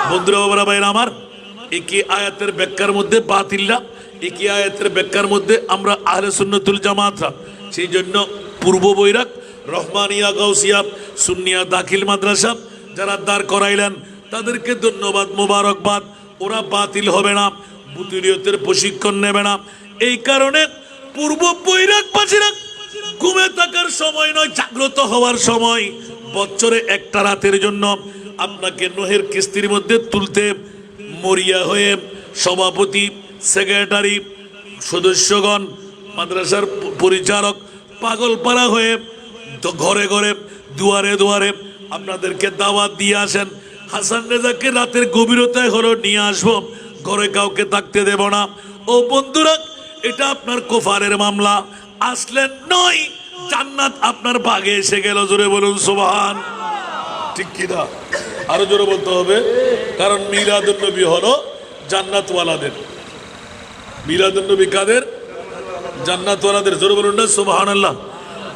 বন্ধুরা বাবারা ভাইরা আমার, একই আয়াতের ব্যাখ্যার মধ্যে বাতিলরা, একই আয়াতের ব্যাখ্যার মধ্যে আমরা আহলে সুন্নাতুল জামাতরা, সেই জন্য পূর্ব বৈরাগ, রহমানিয়া, গাউসিয়া, সুন্নিয়া দাখিল মাদ্রাসা যারা দাঁড় করাইলেন তাদেরকে ধন্যবাদ, মোবারকবাদ। ওরা বাতিল হবে না, বুতুলিয়তের প্রশিক্ষণ নেবে না। এই কারণে পূর্ব বৈরাগবাসীরা ঘুমে থাকার সময় নয়, জাগ্রত হওয়ার সময়, বছরে একটা রাতের জন্য আপনাকে নোহের কিস্তির মধ্যে তুলতে মরিয়া হয়ে সভাপতি, সেক্রেটারি, সদস্যগণ, মাদ্রাসার পরিচালক পাগল পাড়া হয়ে ঘরে ঘরে, দুয়ারে দুয়ারে আপনাদেরকে দাওয়াত দিয়ে আসেন। হাসান রেজাকে রাতের গভীরতায় হলো নিয়ে আসবো, ঘরে কাউকে থাকতে দেব না। ও বন্ধুরা, এটা আপনার কোফারের মামলা, আসলেন নয়, জান্নাত আপনার ভাগে এসে গেল। জোরে বলুন সুবহান। ঠিক কিনা? আরো জোরে বলতে হবে, কারণ মিলাদুন নবী হলো জান্নাতওয়ালাদের। মিলাদুন নবী কাদের? জান্নাতওয়ালাদের। জোরে বলুন না সুবহানাল্লাহ।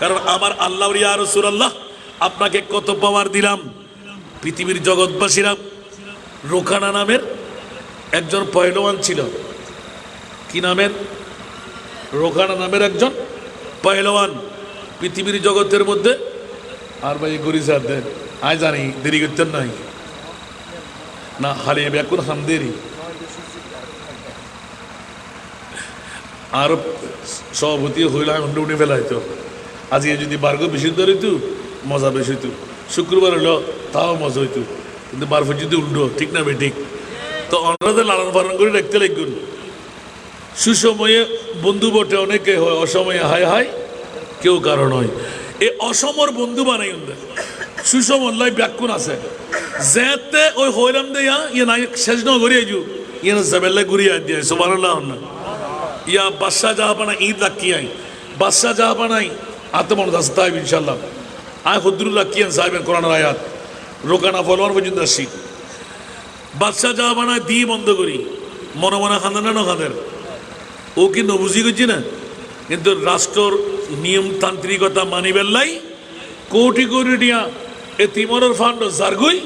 কারণ আমার আল্লাহ, ইয়া রাসূলুল্লাহ আপনাকে কত পাওয়ার দিলাম। পৃথিবীর জগৎবাসীরা, রোকানা নামের একজন পহলওয়ান ছিল। কি নামের? রোকানা নামের একজন পহলওয়ান পৃথিবীর জগতের মধ্যে। আর ভাই গরি স্যার দেন, আয় জানি দেরি করতেন নাই না, হারিয়ে ব্যাকুর হামদেরি আর সভাপতি হইলে আমি উঠে ফেলাইতো। আজকে যদি বার্গ বেশি ধরিত মজা বেশি হইতো, শুক্রবার হইলো তাও মজা হইতো, কিন্তু বারফে যদি উল্টো, ঠিক না বে ঠিক? তো অন্যদের লালন পালন করে রাখতে লাগবেন। সুসময়ে বন্ধু বটে অনেকে হয়, অসময়ে হায় হায় কেউ কারণ হয়। এই অসমর বন্ধু বানাই সুষম অল্লাই ব্যাকুণ আছে যেতে ওই হইরাম দেয়া ইয়ে নাই শেষ ন ঘুরিয়ে যু ইয়ে না জাবেল্লা ঘুরিয়ে দিয়ে সুবহানাল্লাহ না ইয়া বাদশাহ জাহাপানা ঈদ রাখিয়াই বাদশাহ জাহাপানাই আত্মমন দাস্তাইব ইনশাআল্লাহ আয় হুদরুল্লাহ কিয়ান সাহেবের কোরআনের আয়াত রোকানা ফলোয়ার পর্যন্ত আসি বাদশাহ জাহাপানায় দিয়ে বন্ধ করি মনে মনে খান্দান না খাদের ও কি নবুজি করছি না কিন্তু রাষ্ট্রর নিয়মতান্ত্রিকতা মানিবেন লাই কোটি কোটি টিয়া এ তিমরের ফান্ড জারগুই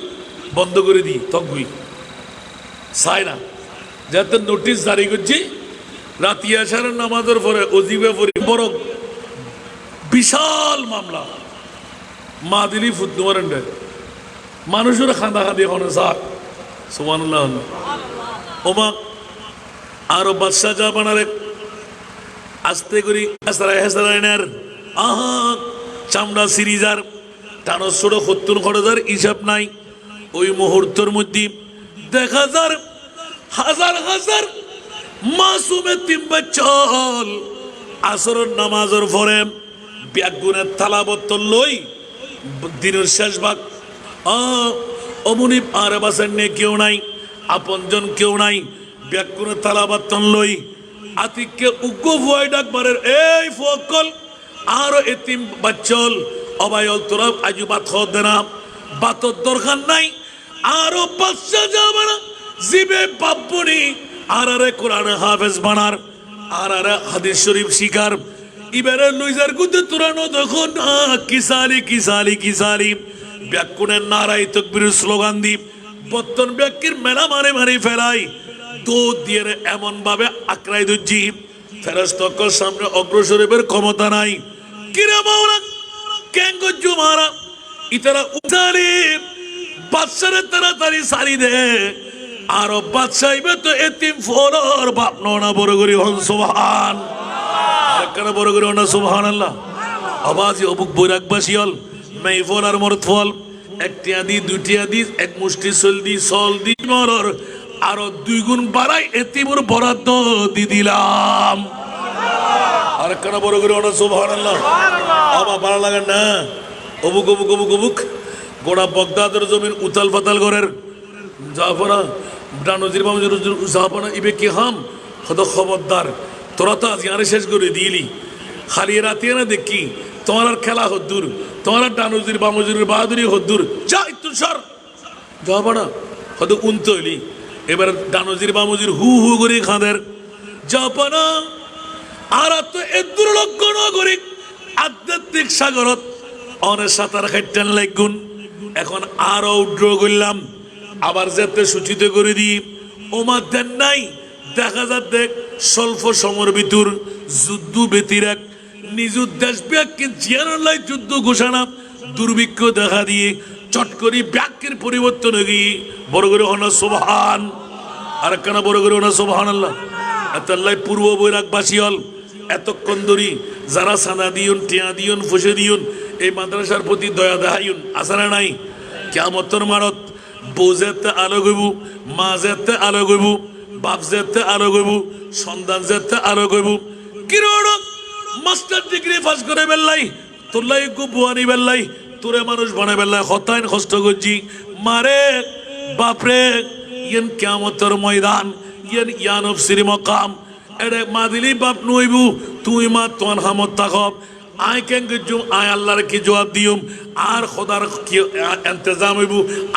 বন্ধ করে দিই তগুই চাই না যাতে নোটিশ জারি করছি রাতি আসার নামাজের পরে অজিবে পরে বড় বিশাল মামলা মা দিলি ফুটনুমারেন্ডে মানুষের খান্দা খাদি এখন স্যার সুবহানাল্লাহ ওমা আরো বাদশা যা বানারে আস্তে করি হেসারায়নের আহা চামড়া সিরিজার টানো ছোটো ৭০,০০০ হিসাব নাই ওই মুহূর্তের মধ্যে দেখা যার হাজার হাজার মাসুমে তিন বাচ্চল আসরের নামাজের পরে ব্যাগুনের তালাবত্ত লই দিনের শেষ ভাগ অমনি আর বাসের নিয়ে কেউ নাই আপনজন কেউ নাই ব্যাগুনের তালাবত্তন লই আতিককে উগ্র ভয় ডাকবারের এই ফকল আরো এতিম বাচ্চল অবায়ল তোরা আজু বাত দে না বাতর দরকার নাই আরো বাচ্চা যাবে না জিবে বাপ্পনি আর আরে কোরআন হাফেজ বানার আর আরে হাদিস শরীফ শিকার ইবারে লুইজার গুদে তুরানো তখন কিসালি কিসালি কিসালি ব্যাকুনের নারাই তকবীর স্লোগান দি বত্তন ব্যাকির মেলা মারে মারে ফেলাই তো দিয়ে এমন ভাবে আক্রাই দুজি ফেরেশতার সামনে অগ্রসরের ক্ষমতা নাই কিরে মাওলা কেন গজ্জু মারা ইতারা উজালি বাদশারে তাড়াতাড়ি সারি দে আর বাদশাইবে তো এতিম ফলর বাপ না বড় করি হন সুবহান কেন বড় করি হন সুবহানাল্লাহ আওয়াজ অবুক বৈরাগবাসী হল মেই ফল আর মরত ফল একটি আদি দুটি আদি এক মুষ্টি সল দি মরর আরো 2 গুণ বাড়াই এতিমর বরাদ্দ দি দিলাম আর কেন বড় করি হন সুবহানাল্লাহ আবার ভালো লাগে না অবুক অবুক অবুক অবুক গোড়া বগদাদের জমিন উতাল ফাতাল করের জাফরা ডানজির বামজির জাফরা ইবে কি হাম হদ খবরদার তোরা তো আজ ইয়ারে শেষ করে দিলি খালি রাতে না দেখি তোমার আর খেলা হদ্দুর তোমার ডানজির বামজির বাহাদুরি হদ্দুর যা একটু সর জাফরা হদ উনতলি এবার ডানজির বামজির হু হু করে খাঁদের জাফরা আর তো এ দুর্লক্ষ নগরিক আধ্যাত্মিক সাগরত অনেক সাঁতার খাইতেন লাগুন এখন আরো উড্র করলাম আবার যাতে সূচিত করে দিই ওমা দেন নাই দেখা যাক দেখ স্বল্প সমর ভিতর যুদ্ধ ব্যতিরাক নিজ দেশ ব্যাগকে জিয়ানাল্লাই যুদ্ধ ঘোষণা দুর্ভিক্ষ দেখা দিয়ে চট করি ব্যাগের পরিবর্তন গিয়ে বড় করে হনা সুবহান আর কেন বড় করে হনা সুবহানাল্লাহ এতাল্লাই পূর্ব বৈরাগবাসী হল এতক্ষণ ধরি যারা সাদা দিয়ন টিয়া দিয়ন ফুসে দিয়ন এই মাদ্রাসার প্রতি দয়া দেখাইন আসারা নাই কিয়ামতের মারত বউ যেতে আলো গইব মা যেতে আলো গইব বাপ যেতে আলো গইব সন্তান যেতে আলো গইব কিরণ মাস্টার ডিগ্রি পাস করে বেল্লাই তোরলাই খুব বুয়ানি বেল্লাই তোরে মানুষ বানাই বেল্লাই হতাইন কষ্ট করছি মারে বাপরে ইয়েন কিয়ামতের ময়দান ইয়েন ইয়ানব শ্রী মকাম এরে মা দিলি বাপ নইবু তুই মা তোর হামত তাকব আয় কেন গজুম আয় আল্লাহর কি জবাব দিউম আর খোদার কি ইন্তজাম হইব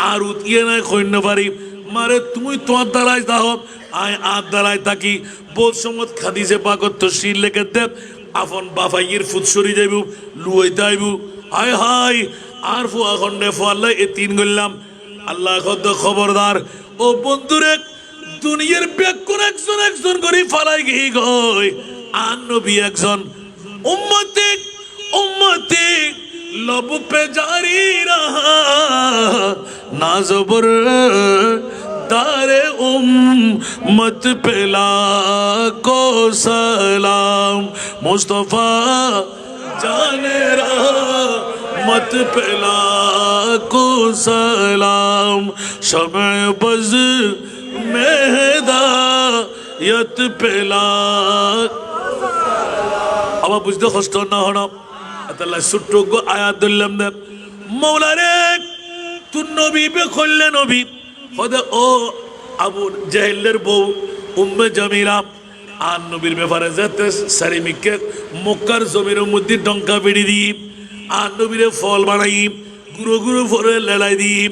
আর উতিয়ে নাই কইন পারি মারে তুমি তোমার দ্বারাই দাও আয় আর দ্বারাই থাকি বহুত সমত খাদিজে পাকত তো শির লেগে দেব আপন বাফাইয়ের ফুৎসরি যাইব লুই যাইব আয় হাই আর ফু আখন্ডে ফল্লাই এ তিন গল্লাম আল্লাহ খদ খবরদার ও বন্ধুরে দুনিয়ার ব্যাকুন একজন একজন করে ফালাই গই গই আর নবী একজন उम्मती उम्मती लब पे जारी रहा नाज़बर दारे उम्मत पे लाखो सलाम मुस्तफ़ा जाने रहा मत पे लाखो सलाम शमे बज़ मेहदायत पे लाख আবার বুঝতে কষ্ট না হন আল্লাহ ছোট্ট আয়াত দিলাম না মৌলা রে তুই নবী বে করলে নবী হদে ও আবু জাহেলের বউ উম্মে জামিলা আর নবীর ব্যাপারে যেতে সারিমিকে মক্কার জমির মধ্যে ডঙ্কা বেড়ি দিই আর নবীরে ফল বানাই গুঁড়ো গুঁড়ো ফলে লেলাই দিই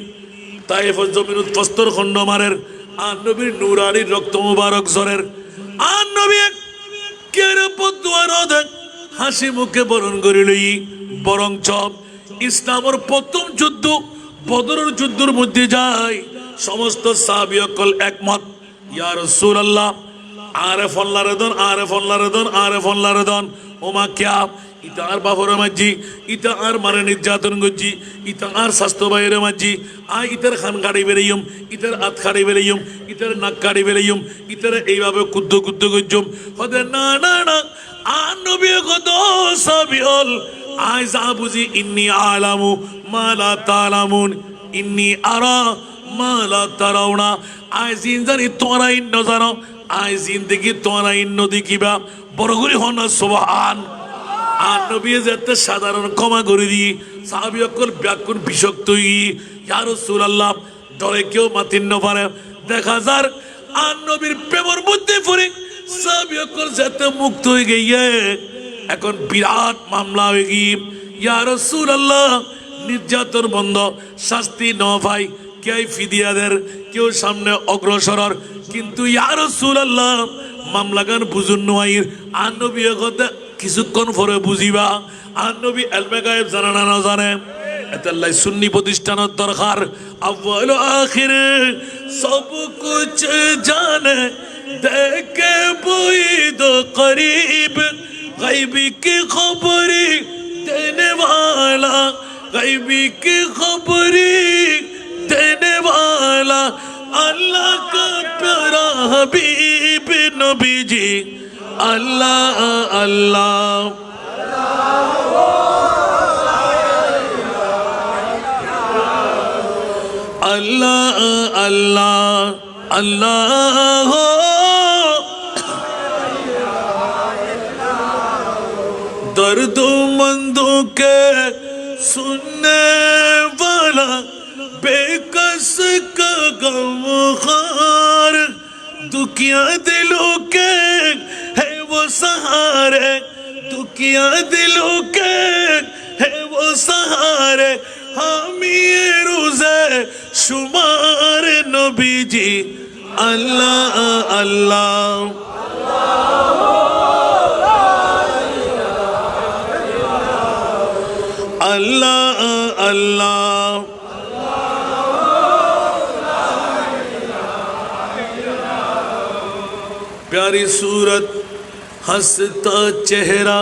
তাই জমির প্রস্তর খণ্ড মারের আর নবীর নুরানির রক্ত মুবারক জরের আর নবী কেরে পদ্মার দেখ হাসি মুখে বরণ করে লই। বরঞ্চ ইসলামের প্রথম যুদ্ধ বদরের যুদ্ধের মধ্যে যায় সমস্ত সাহাবী সকল একমত, ইয়া রাসূলুল্লাহ আরেফ আল্লাহ রেদন, আরেফ আল্লাহ রেদন, আরেফ আল্লাহ রেদন। ওমা ক্যা ইতা আর বাবর মাঝি, ইতা আর মারে নির্যাতন গজ্জি, ইতা আর স্বাস্থ্য বাইরের মাঝি, ইতার খান কাড়ি বেরিয়ম, ইতার আত কাড়ি বেরিয়ম, ইতার নাক কাড়ি বেরিয়ম, ইতার এইভাবে কুদ্দ কুদ্দ গজ্জম। হতে না না না আর নবী কত সাবি হল আই যা বুঝি ইন্নি আলামু মালা তালামুন, ইন্নি আরা মালা তারাউনা। আই জিন জানি তোরা ইন্ন জানো, আই জিন্দেগি তোরা ইন্ন দেখিবা। বড় করে হন সুবহান। আর নবী যেতে সাধারণ ক্ষমা করে দিই সাহাবী সকল ব্যাকুল বিষাক্ত ইয়া রাসূলুল্লাহ ডরে কেউ মাতিন্ন পারে। দেখা যার আর নবীর প্রেমের মধ্যে পড়ে সাহাবী সকল যেতে মুক্ত হয়ে গিয়ে এখন বিরাট মামলা হয়ে গিয়ে ইয়া রাসূলুল্লাহ নির্যাতন বন্ধ, শাস্তি ন ভাই কেউ ফিদিয়াদের কেউ সামনে অগ্রসর, কিন্তু ইয়া রাসূলুল্লাহ মামলাগান বুঝুন নয়। আর নবী কথা কিছুক্ষণ পরে বুঝিবা আর নবী এলমে গায়েব জানে না না জানে। এতাল্লাই সুন্নি প্রতিষ্ঠানের দরকার। আউয়াল আখির সব কুছ জানে দেখে বইদ করিব, গায়বী কি খবরি দেনে वाला, গায়বী কি খবরি দেনে वाला अल्लाह का प्यारा हबीब नबी जी। अल्लाह अल्लाह अल्लाह अल्लाह अल्लाह दर्दोमंदों के सुनने वाला, बेकस का गमखार, दुखिया दिलों के है वो सहारे, दुखिया दिलों के है वो सहारे, हामी रोज़े शुमार नबी जी। अल्लाह अल्लाह अल्लाह अल्लाह प्यारी सूरत हंसता चेहरा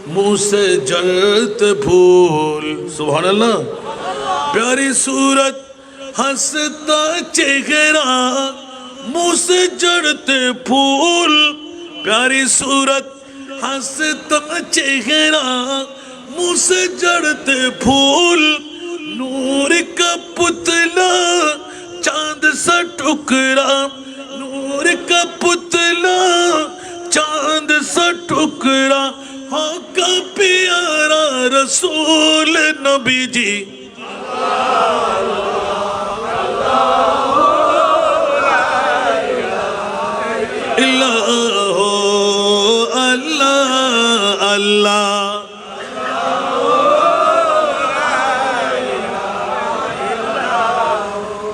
मुंह से जलते फूल। सुभान अल्लाह। प्यारी सूरत हंसता चेहरा मुंह से जलते फूल, प्यारी सूरत हंसता चेहरा मुंह से जलते फूल, नूर का पुतला चांद सा टुकड़ा, नूर का पुतला चांद सा टुकड़ा, हाँ का प्यारा रसूल नबी जी। अल्लाह अल्लाह अल्लाह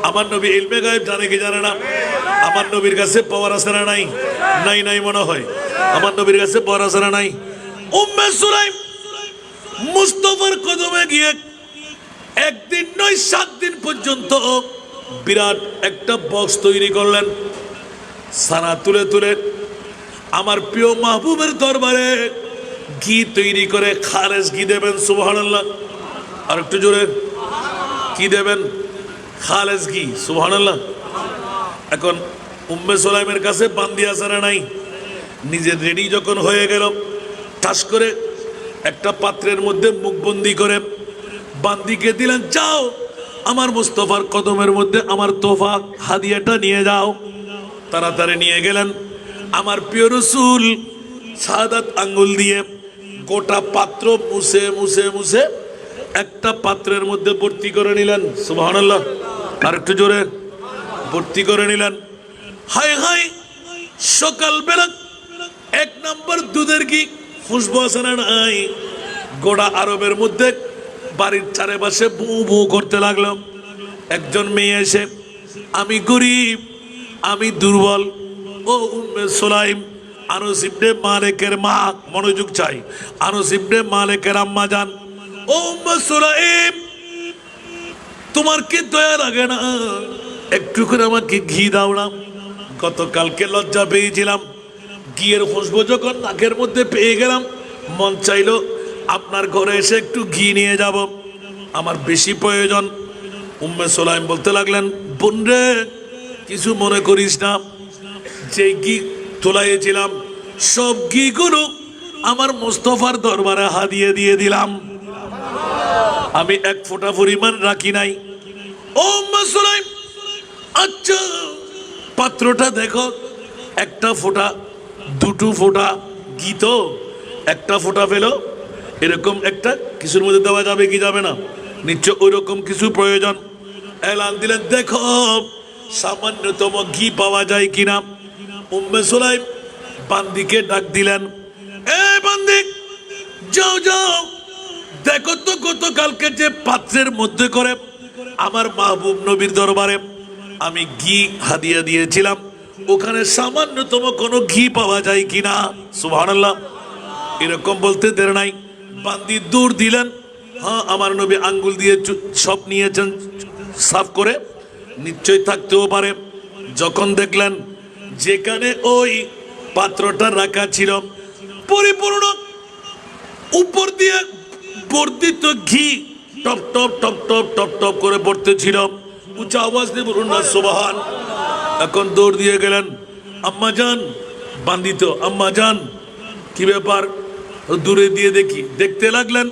আমার নবী ইলমে গায়েব জানে কি জানে না? আমার নবীর কাছে পাওয়ার আছে না নাই? নাই নাই মনে হয়। আমার নবীর কাছে পাওয়ার আছে না নাই? উম্মে সুলাইম মুস্তাফার কদমে গিয়ে একদিন নয় 7 দিন পর্যন্ত বিরাট একটা বক্স তৈরি করলেন, সানা তুলে তুলে আমার প্রিয় মাহবুবের দরবারে ঘি তৈরি করে খালেস ঘি দেবেন। সুবহানাল্লাহ। আর একটু জোরে কি দেবেন? খালেস ঘি। সুবহানাল্লাহ। এখন উম্মে সুলাইমের কাছে বান্দি আছে না নাই? নিজে রেডি যখন হয়ে গেল ঠাস করে একটা পাত্রের মধ্যে মুখবন্দি করে বান্দিকে দিলেন, যাও আমার মুস্তাফার কদমের মধ্যে আমার তোফা হাদিয়াটা নিয়ে যাও। তাড়াতাড়ি নিয়ে গেলেন। আমার প্রিয় রাসূল সাদাত আঙ্গুল দিয়ে গোটা পাত্র মুছে মুছে মুছে একটা পাত্রের মধ্যে ভর্তি করে নিলেন। সুবহানাল্লাহ। আর একটু জোরে ভর্তি করে নিলেন। হায় হায়, সকালবেলা 1 নম্বর দুধের ঘি খুশবু আছে না নাই? গোটা আরবের মধ্যে বাড়ির চারপাশে বু বু করতে লাগলো। একজন মেয়ে এসে, আমি গরিব, আমি দুর্বল, ও উম্মে সুলাইম আনস ইবনে মালিকের মা, মনোযোগ চাই, আনস ইবনে মালিকের আম্মা জান, ও উম্মে সুলাইম, তোমার কি দয়া লাগে না? একটু করে আমাকে ঘি দাও না। গতকালকে লজ্জা পেয়েছিলাম, ঘিয়ের খুশবু যখন নাকের মধ্যে পেয়ে গেলাম, মন চাইলো আপনার ঘরে এসে একটু ঘি নিয়ে যাব, আমার বেশি প্রয়োজন। উম্মে সুলাইম বলতে লাগলেন, বোন রে, কিছু মনে করিস না, যে ঘি তোলাইছিলাম সব ঘিগুলো আমার মুস্তাফার দরবারে হাদিয়ে দিয়ে দিলাম, আমি এক ফোঁটা পরিমাণ রাখি নাই। ও উম্মে সুলাইম, আচ্ছা পাত্রটা দেখো, একটা ফোঁটা, দুটো ফোঁটা ঘি তো, একটা ফোঁটা পেলো, এরকম একটা কিছুর মধ্যে দেওয়া যাবে কি যাবে না? নিশ্চয় ওই রকম কিছু প্রয়োজন। এলান দিলেন, দেখো সামান্যতম ঘি পাওয়া যায় কিনা। উম্মে সুলাইম বান্দিকে ডাক দিলেন, এ বান্দি, যাও যাও, দেখো তো গতকালকে যে পাত্রের মধ্যে করে আমার মাহবুব নবীর দরবারে আমি ঘি হাদিয়া দিয়েছিলাম, ওখানে সামান্যতম কোনো ঘি পাওয়া যায় কিনা। সুবহানাল্লাহ। এরকম বলতে দের নাই, বান্দি দৌড় দিলেন, হ্যাঁ আমার নবী আঙ্গুল দিয়ে সব নিয়েছেন সাফ করে, নিশ্চয় থাকতেও পারে। যখন দেখলেন যেখানে ওই পাত্রটা রাখা ছিল পরিপূর্ণ উপর দিয়ে বর্ধিত ঘি top top top top top top করে পড়তে ছিল, উঁচা আওয়াজ দিয়ে বলুন না সুবহান। এখন দৌড় দিয়ে গেলেন, আম্মা জান, বান্দিত আম্মা জান, কি ব্যাপার? দূরে দিয়ে দেখি, দেখতে লাগলেন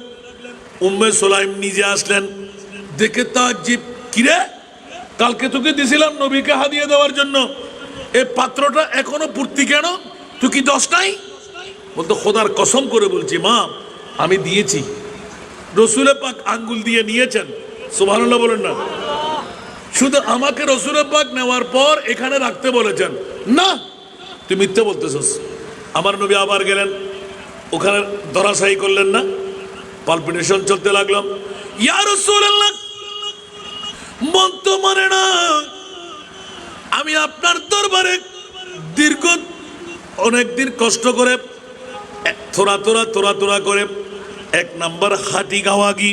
উম্মে সুলাইম নিজে আসলেন, দেখে তাজ্জব, কিরে, কালকে তোকে দিছিলাম নবীকে হাদিয়া দেওয়ার জন্য, এই পাত্রটা এখনো পূর্তি কেন? তুই কি দশ নাই? বলতো, খোদার কসম করে বলছি মা, আমি দিয়েছি। রসুলে পাক আঙ্গুল দিয়ে নিয়েছেন, সুবহানাল্লাহ বলেন না। শুধু আমাকে রসুলে পাক নেওয়ার পর এখানে রাখতে বলেছেন না, তুই মিথ্যে বলতেছস। আমার নবী আবার গেলেন, ওখানে ধরাশায়ী করলেন না, পালপিটেশন চলতে লাগলাম, ইয়া রাসূলুল্লাহ, মন তো মানে না, আমি আপনার দরবারে দীর্ঘ অনেকদিন কষ্ট করে থোড়া থোড়া তোরা তোরা করে এক নাম্বার হাঁটি গাওয়া ঘি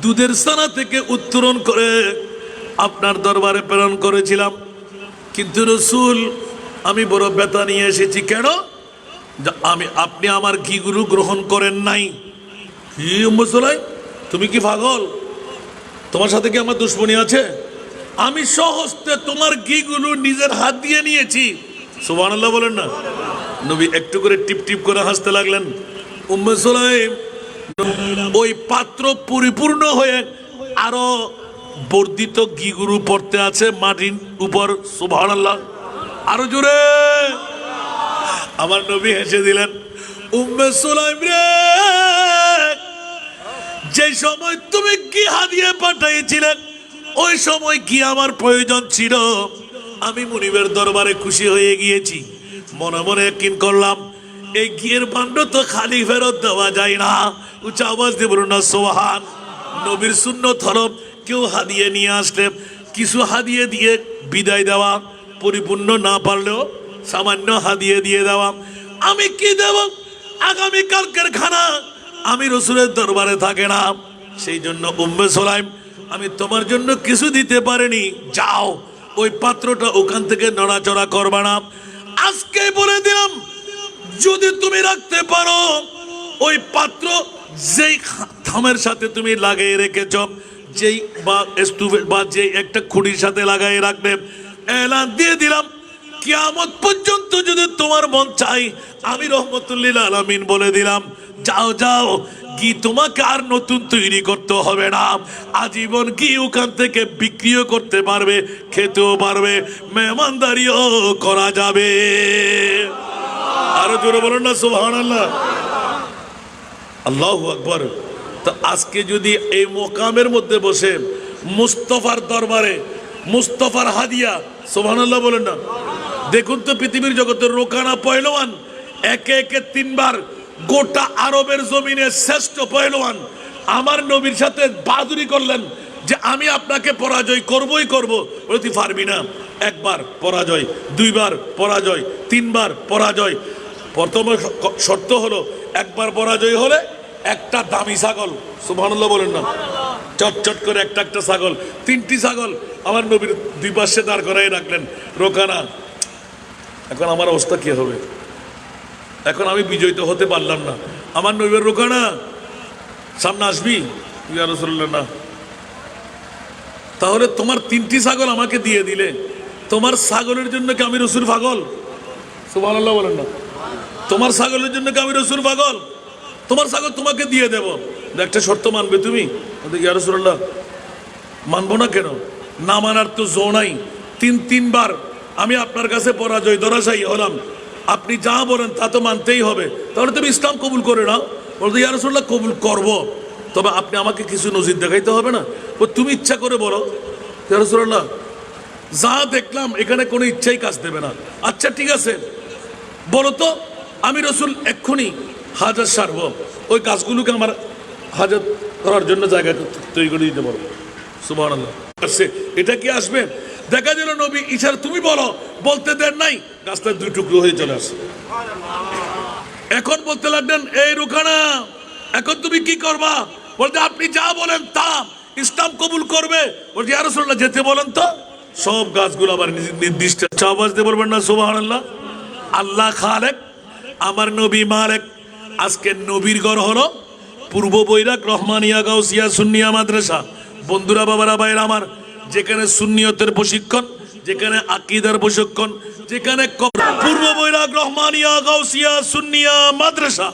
দুধের ছানা থেকে উত্তোলন করে আপনার দরবারে প্রেরণ করেছিলাম, কিন্তু রসুল আমি বড় ব্যথা নিয়ে এসেছি। কেন? আপনি আমার ঘিগুলো গ্রহণ করেন নাই। কি উম্মে সুলাইম, তুমি কি পাগল? তোমার সাথে কি আমার দুশ্মনী আছে? আমি সহস্তে তোমার ঘিগুলো নিজের হাত দিয়ে নিয়েছি। সুবহানাল্লাহ বলেন না। নবী একটু করে টিপ টিপ করে হাসতে লাগলেন। উম্মে সুলাইম, ওই পাত্র পরিপূর্ণ হয়ে আরো বর্ধিত ঘিগুলো পড়তে আছে মাটির উপর। সুবহানাল্লাহ, আরো জোরে। আমার নবী হেসে দিলেন, উম্মে সুলাইম রে, যে সময় তুমি ঘি হাদিয়ে পাঠিয়েছিলেন ওই সময় কি আমার প্রয়োজন ছিল? আমি মুনিবের দরবারে খুশি হয়ে গিয়েছি, মনে মনে ইয়াকিন করলাম এই ঘিয়ের ভাণ্ড তো খালি ফেরত দেওয়া যায় না। উচ্চ আওয়াজ দিয়ে বলুন না সুবহান। নবীর সুন্নত হলো কেউ হাদিয়ে নিয়ে আসলে কিছু হাদিয়ে দিয়ে বিদায় দেওয়া, পরিপূর্ণ না পারলেও সামান্য হাদিয়ে দিয়ে দেওয়া। আমি কি দেব? আগামী কালকের খানা আমি রসুলের দরবারে থাকে না, সেই জন্য উম্মে সুলাইম আমি তোমার জন্য কিছু দিতে পারিনি। যাও, ওই পাত্রটা ওখান থেকে নড়াচড়া করবা না। আজকে বলে দিলাম, যদি তুমি রাখতে পারো ওই পাত্র যেই থামের সাথে তুমি লাগিয়ে রেখেছ, যেই বা স্তূপে বা যেই একটা খুঁড়ির সাথে লাগাই রাখবে, এলান দিয়ে দিলাম কিয়ামত পর্যন্ত যদি তোমার মন চাই, আমি রহমতুল্লিল আলামিন বলে দিলাম, যাও যাও, ঘি তোমাকে আর নতুন তৈরি করতে হবে না। আজীবন ঘি ওখান থেকে বিক্রিও করতে পারবে, খেতেও পারবে, মেহমানদারিও করা যাবে। আরো জোরে বলুন না সুবহানাল্লাহ। আল্লাহু আকবার। তো আজকে যদি এই মোকামের মধ্যে বসে মুস্তাফার দরবারে মুস্তাফার হাদিয়া, সুবহানাল্লাহ বলেন না। দেখুন তো পৃথিবীর জগতের রোকানা পয়লওয়ান একে একে তিনবার গোটা আরবের জমিনে শ্রেষ্ঠ পয়লওয়ান আমার নবীর সাথে বাহাদুরি করলেন যে আমি আপনাকে পরাজয় করবই করব। বলে তুই পারবি না। একবার পরাজয়, দুইবার পরাজয়, তিনবার পরাজয়, প্রথম শর্ত হলো একবার পরাজয় হলে একটা দামি ছাগল, সুবহানাল্লাহ বলেন না, চটচট করে একটা একটা ছাগল, 3টি ছাগল আমার নবীর দুই পাশে দাঁড় করাই রাখলেন। রোকানা, এখন আমার অবস্থা কি হবে? এখন আমি বিজয়ী তো হতে পারলাম না। আমার নবীর রোকানা, সামনে আসবি? ইয়া রাসূলুল্লাহ না। তাহলে তোমার 3টি ছাগল আমাকে দিয়ে দিলে, তোমার ছাগলের জন্য কি আমি রসুল পাগল? সুবহানাল্লাহ বলেন না। তোমার ছাগলের জন্য কি আমি রসুল পাগল? তোমার ছাগল তোমাকে দিয়ে দেব, একটা শর্ত মানবে তুমি? ইয়া রাসূলুল্লাহ মানবো না কেন? না মানার তো জো নাই। 3বার আমি আপনার কাছে পরাজয় ধরাশায়ী হলাম, আপনি যা বলেন তা তো মানতেই হবে। তাহলে তুমি ইসলাম কবুল করে নাও। বলতো ইয়া রাসূলুল্লাহ কবুল করবো, তবে আপনি আমাকে কিছু নজির দেখাইতে হবে না? তুমি ইচ্ছা করে বলো। ইয়া রাসূলুল্লাহ যা দেখলাম এখানে কোনো ইচ্ছাই কাজ দেবে না। আচ্ছা ঠিক আছে, বলো তো, আমি রসুল এক্ষুনি হাজার সারবো, ওই গাছগুলোকে আমার হাজার করার জন্য জায়গা তৈরি করে দিতে পারবো। সুবহানাল্লাহ। এটা কি আসবে? দেখা গেল নবী ইশারা তুমি বলো, বলতে দেন নাই, গাছটা 2 টুকরো হয়ে চলে আসে। এখন বলতে লাগলেন এই রুখানা, এখন তুমি কি করবা? বলতে আপনি যা বলেন তা, ইসলাম কবুল করবে। বলতে ইয়া রাসূলুল্লাহ যেতে বলেন তো। সব গাছগুলো আবার নির্দিষ্ট আওয়াজ দিয়ে বলবেন না সুবহানাল্লাহ। আল্লাহ খালেক, আমার নবী মালেক। আজকে নবীর ঘর হলো পূর্ব বৈরাগ রহমানিয়া গাউসিয়া সুন্নিয়া মাদ্রাসা। বন্ধুরা, বাবারা, ভাইরা আমার, যেখানে সুন্নিয়তের প্রশিক্ষণ, যেখানে আকীদার প্রশিক্ষণ, যেখানে পূর্ব বৈরাগ রহমানিয়া গাউসিয়া সুন্নিয়া মাদ্রাসা,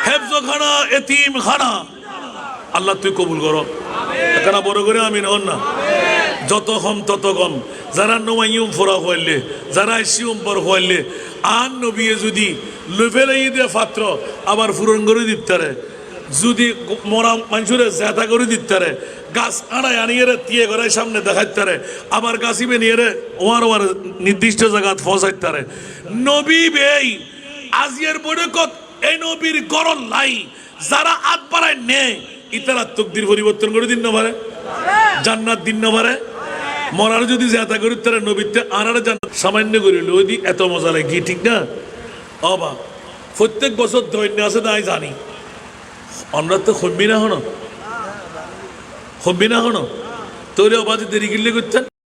হেফজখানা, এতিমখানা। আল্লাহ তুই কবুল করো। এখানে বড় করে আমিন হন না। যত কম তত কম। যারা নোমাইম ফোরা হইলে, যারা শিউম পর হইলে, আর নবী যদি লুফেলে দিয়ে পাত্র আবার ফুরন করে দিতে, যদি মরা মানুষের জেতা করে দিতে, গাছ আনায় আনিয়ে তিয়ে করে সামনে দেখাইতে, আবার গাছিবে নিয়ে ওয়ার নির্দিষ্ট জায়গা ফসাইতে। নবী বেই আজিয়ের বড়কত এই নবীর গরল লাই যারা আত বাড়ায় নেয়, ইতারা তকদির পরিবর্তন করে দিন না পারে, জান্নাত দিন না পারে। মরার যদি জেতা করি তারা নবীতে আর জান্নাত সামান্য করিল ওই দি এত মজা লাগে, ঠিক না? অবা প্রত্যেক বছর দৈন্য আছে তাই জানি, আমরা তো হবি না হনো, হবি না হনো, তোরে অবাধে দেরি গিল্লে করতেন।